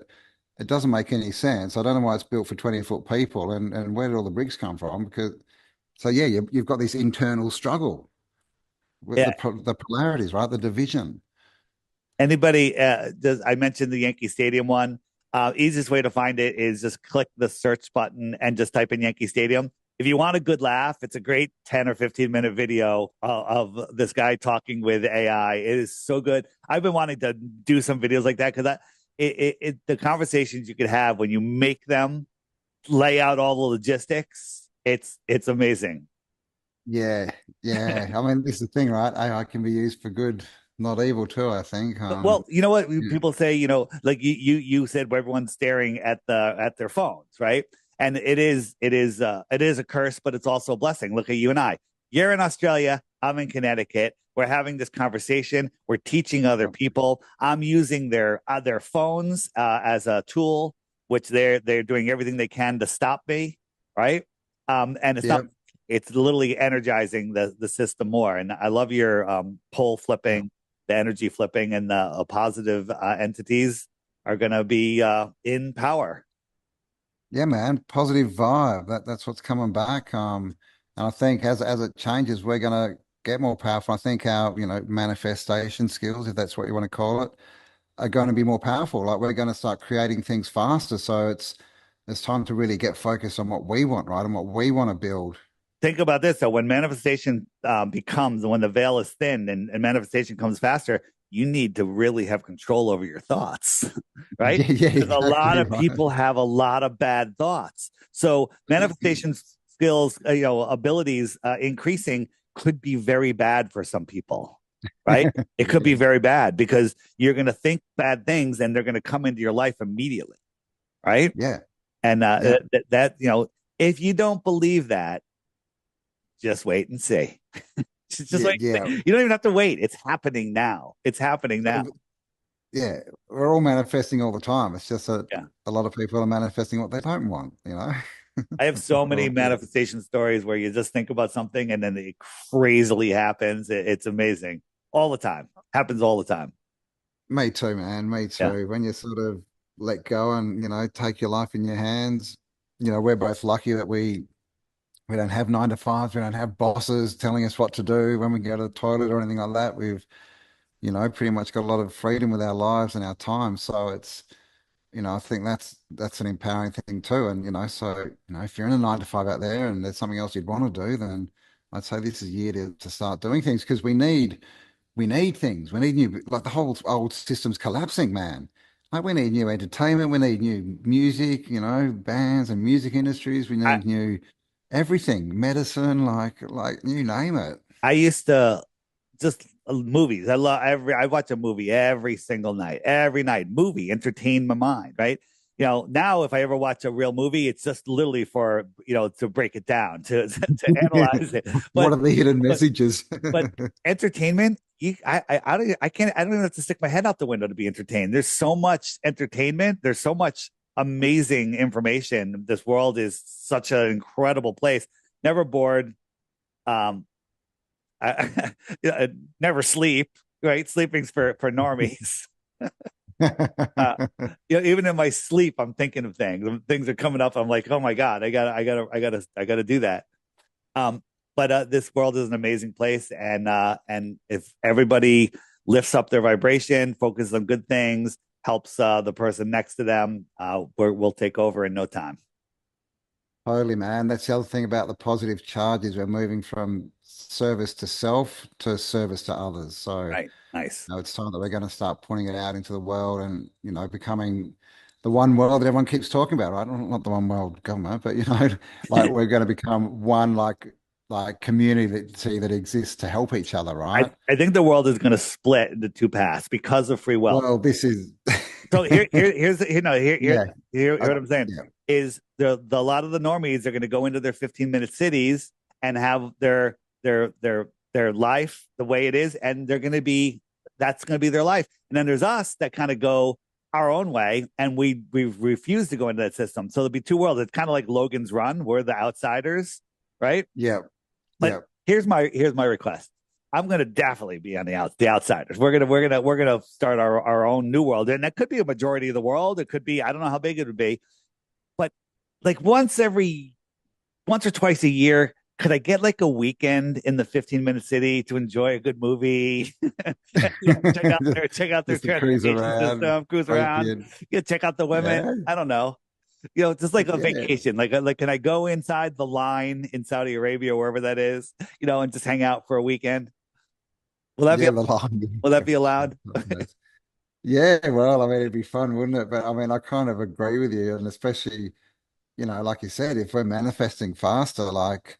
it doesn't make any sense. I don't know why it's built for 20-foot people and where did all the bricks come from? Because so yeah, you've got this internal struggle with Yeah. the polarities, right? The division. Anybody does I mentioned the Yankee Stadium one? Easiest way to find it is just click the search button and just type in Yankee Stadium. If you want a good laugh, it's a great 10 or 15-minute video of this guy talking with AI. It is so good. I've been wanting to do some videos like that because the conversations you could have when you make them lay out all the logistics, it's amazing. Yeah, yeah. I mean, this is the thing, right? AI can be used for good, not evil too, I think. Well, you know what Yeah, people say, like you said, where everyone's staring at their phones, right? And it is a curse, but it's also a blessing. Look at you and I. You're in Australia. I'm in Connecticut. We're having this conversation. We're teaching other people. I'm using their phones as a tool, which they're doing everything they can to stop me, right? And it's not. yeah, It's literally energizing the system more. And I love your pole yeah. flipping, the energy flipping, and the positive entities are going to be in power. Yeah, man. Positive vibe. That's what's coming back. And I think as it changes, we're gonna get more powerful. I think our, manifestation skills, if that's what you want to call it, are going to be more powerful. Like we're going to start creating things faster. So it's time to really get focused on what we want, right? And what we want to build. Think about this though: when manifestation when the veil is thin and manifestation comes faster, you need to really have control over your thoughts, right? Yeah, yeah, Because a lot exactly of right. people have a lot of bad thoughts. So manifestation skills, abilities increasing could be very bad for some people, right? It could be Yeah, very bad because you're going to think bad things and they're going to come into your life immediately, right? yeah, And yeah, if you don't believe that, just wait and see. Just yeah, wait. yeah. You don't even have to wait. It's happening now. It's happening now. Yeah, we're all manifesting all the time. It's just that Yeah. a lot of people are manifesting what they don't want. I have so many Well, yeah. manifestation stories where you just think about something and then it crazily happens. It's amazing. All the time. Happens all the time. Me too, man. Me Yeah. too. When you sort of let go and, take your life in your hands, we're both lucky that we We don't have 9 to 5s. We don't have bosses telling us what to do when we go to the toilet or anything like that. We've, pretty much got a lot of freedom with our lives and our time. So it's, I think that's an empowering thing too. And, so, if you're in a 9 to 5 out there and there's something else you'd want to do, then I'd say this is a year to start doing things because we need things. We need new, like the whole old system's collapsing, man. Like we need new entertainment. We need new music, bands and music industries. We I need new everything, medicine, like you name it. I used to just movies. I watch a movie every single night, every night. Movie entertain my mind, right? Now if I ever watch a real movie, it's just literally for to break it down, to analyze it. What But are the hidden but messages? but entertainment, I can't, I don't even have to stick my head out the window to be entertained. There's so much entertainment. There's so much amazing information. This world is such an incredible place. Never bored. Um, I never sleep. Right, sleeping's for normies. uh, Even in my sleep, I'm thinking of things. Things are coming up. I'm like, oh my god, I gotta do that. But this world is an amazing place, and if everybody lifts up their vibration, focuses on good things, helps the person next to them, we'll take over in no time. Totally, man. That's the other thing about the positive charges. We're moving from service to self to service to others. So, Right, nice. it's time that we're going to start putting it out into the world and, becoming the one world that everyone keeps talking about, right? Not the one world government, but, like we're going to become one like community that exists to help each other, I right? I think the world is going to split into two paths because of free will. Well, this is, So here's yeah, here I, what I'm saying yeah, is the a lot of the normies are going to go into their 15-minute cities and have their life the way it is, and that's going to be their life. And then there's us that kind of go our own way, and we refuse to go into that system. So there'll be two worlds. It's kind of like Logan's Run. We're the outsiders, right? yeah, But yeah. here's my request. I'm going to definitely be on the outsiders. We're gonna start our own new world, and that could be a majority of the world. It could be, I don't know how big it would be, but like once or twice a year, could I get like a weekend in the 15-minute city to enjoy a good movie? Just, Check out their just to cruise transportation around, system, cruise soak around, in. check out the women. Yeah, I don't know, just like a yeah, vacation. Like, can I go inside the line in Saudi Arabia, wherever that is, and just hang out for a weekend? Will that be yeah. The line. will that be allowed? Yeah, well, I mean, it'd be fun, wouldn't it? But I mean, I kind of agree with you, and especially, like you said, if we're manifesting faster, like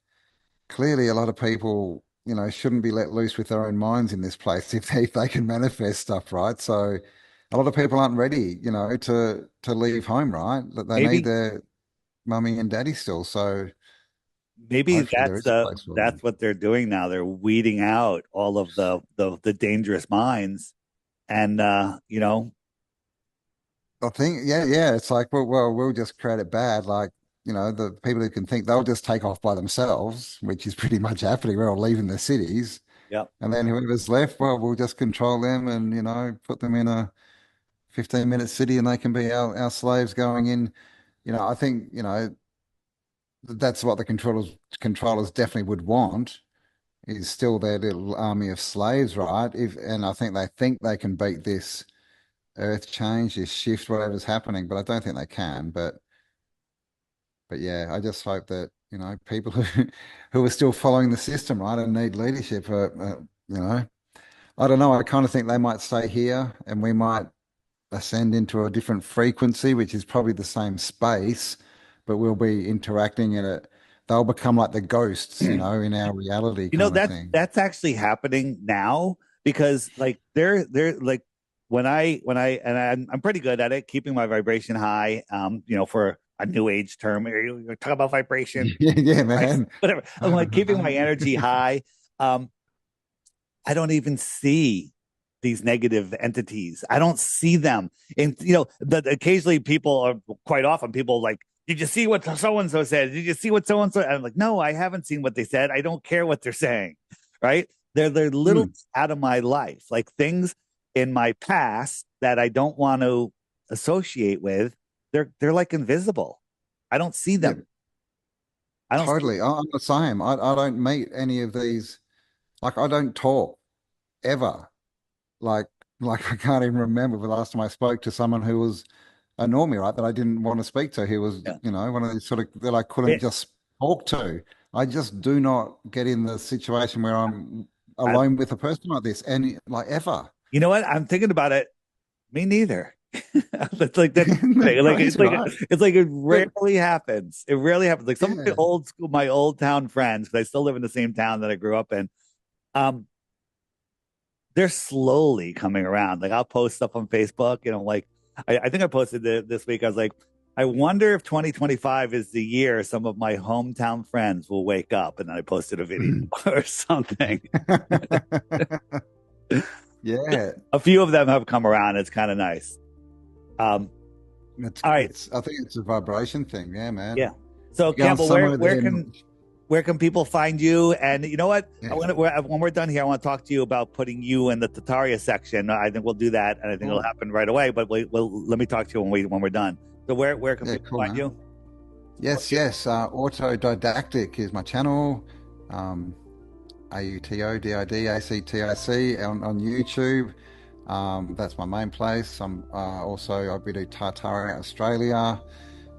clearly a lot of people, shouldn't be let loose with their own minds in this place if they can manifest stuff, right? So a lot of people aren't ready, to leave home, right? That they need Maybe their mummy and daddy still. So maybe hopefully there is a place for that's them. what they're doing now. They're weeding out all of the dangerous minds, and I think, yeah, yeah. It's like, well, we'll just create it bad. Like, the people who can think they'll just take off by themselves, which is pretty much happening. We're all leaving the cities. yeah, And then whoever's left, well, we'll just control them and, put them in a 15-minute city and they can be our slaves going in. I think, that's what the controllers definitely would want is still their little army of slaves, right? And I think they can beat this earth change, this shift, whatever's happening, but I don't think they can. But yeah, I just hope that, people who are still following the system, right, and need leadership, I don't know. I kind of think they might stay here and we might ascend into a different frequency, which is probably the same space, but we'll be interacting in it. They'll become like the ghosts, in our reality kind of thing. that's actually happening now, because like they're like when I and I'm pretty good at it, keeping my vibration high. For a new age term, you talk about vibration, Yeah, yeah, right? man. Whatever. I'm like keeping my energy high. Um, I don't even see these negative entities. I don't see them. And occasionally people are quite often people like, did you see what so and so said? Did you see what so and so? I'm like, no, I haven't seen what they said. I don't care what they're saying. Right? They're little Hmm. out of my life, like things in my past that I don't want to associate with. They're like invisible. I don't see Yeah, them. I don't speak. Totally. I'm the same. I don't meet any of these. Like, I don't talk ever. Like, like I can't even remember the last time I spoke to someone who was a normie, right? That I didn't want to speak to. He was, Yeah. one of these sort of that I couldn't It, just talk to. I just do not get in the situation where I'm I, alone with a person like this, any like ever. you know what? I'm thinking about it. Me neither. It's like that. That's Like crazy, right? it's like it But rarely happens. It rarely happens. Like some of yeah. my old town friends, because I still live in the same town that I grew up in. Um, they're slowly coming around. Like I'll post stuff on Facebook, like I think I posted this week. I was like, I wonder if 2025 is the year some of my hometown friends will wake up. And then I posted a video or something. Yeah, A few of them have come around. It's kind of nice. Um, it's all right. it's I think it's a vibration thing. Yeah, man. Yeah. So You go on Campbell, somewhere then where can people find you? And you know what? I yeah. want to, when we're done here, I want to talk to you about putting you in the Tataria section. I think we'll do that, and I think it'll Cool. happen right away. But let me talk to you when we're done. So where can Yeah, people cool, find man. you? Yes, yes. Autodidactic is my channel. Um, AUTODIDACTIC on YouTube. That's my main place. I do Tartaria Australia.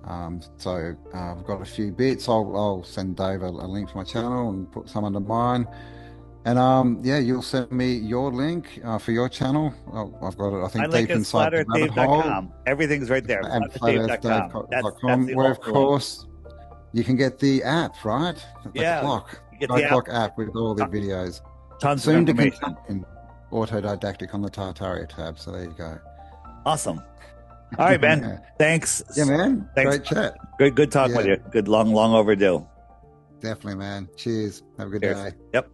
I've got a few bits. I'll send Dave a link to my channel and put some under mine. And yeah, you'll send me your link for your channel. I've got it, I My think, link deep is inside the rabbit hole. flatearthdave.com. Everything's right there. And Flatearthdave.com. That's flatearthdave.com, the where of ultra link. course you can get the app, right? The Yeah, clock, you get Sky the app. Clock app with all the videos. Tons of Soon to information. contain autodidactic on the Tartaria tab. So there you go. Awesome. All right, Ben. Thanks. Yeah, man. Thanks. Great chat. Good talk with Yeah, you. Good long overdue. definitely, man. Cheers. Have a good Cheers. day. Yep.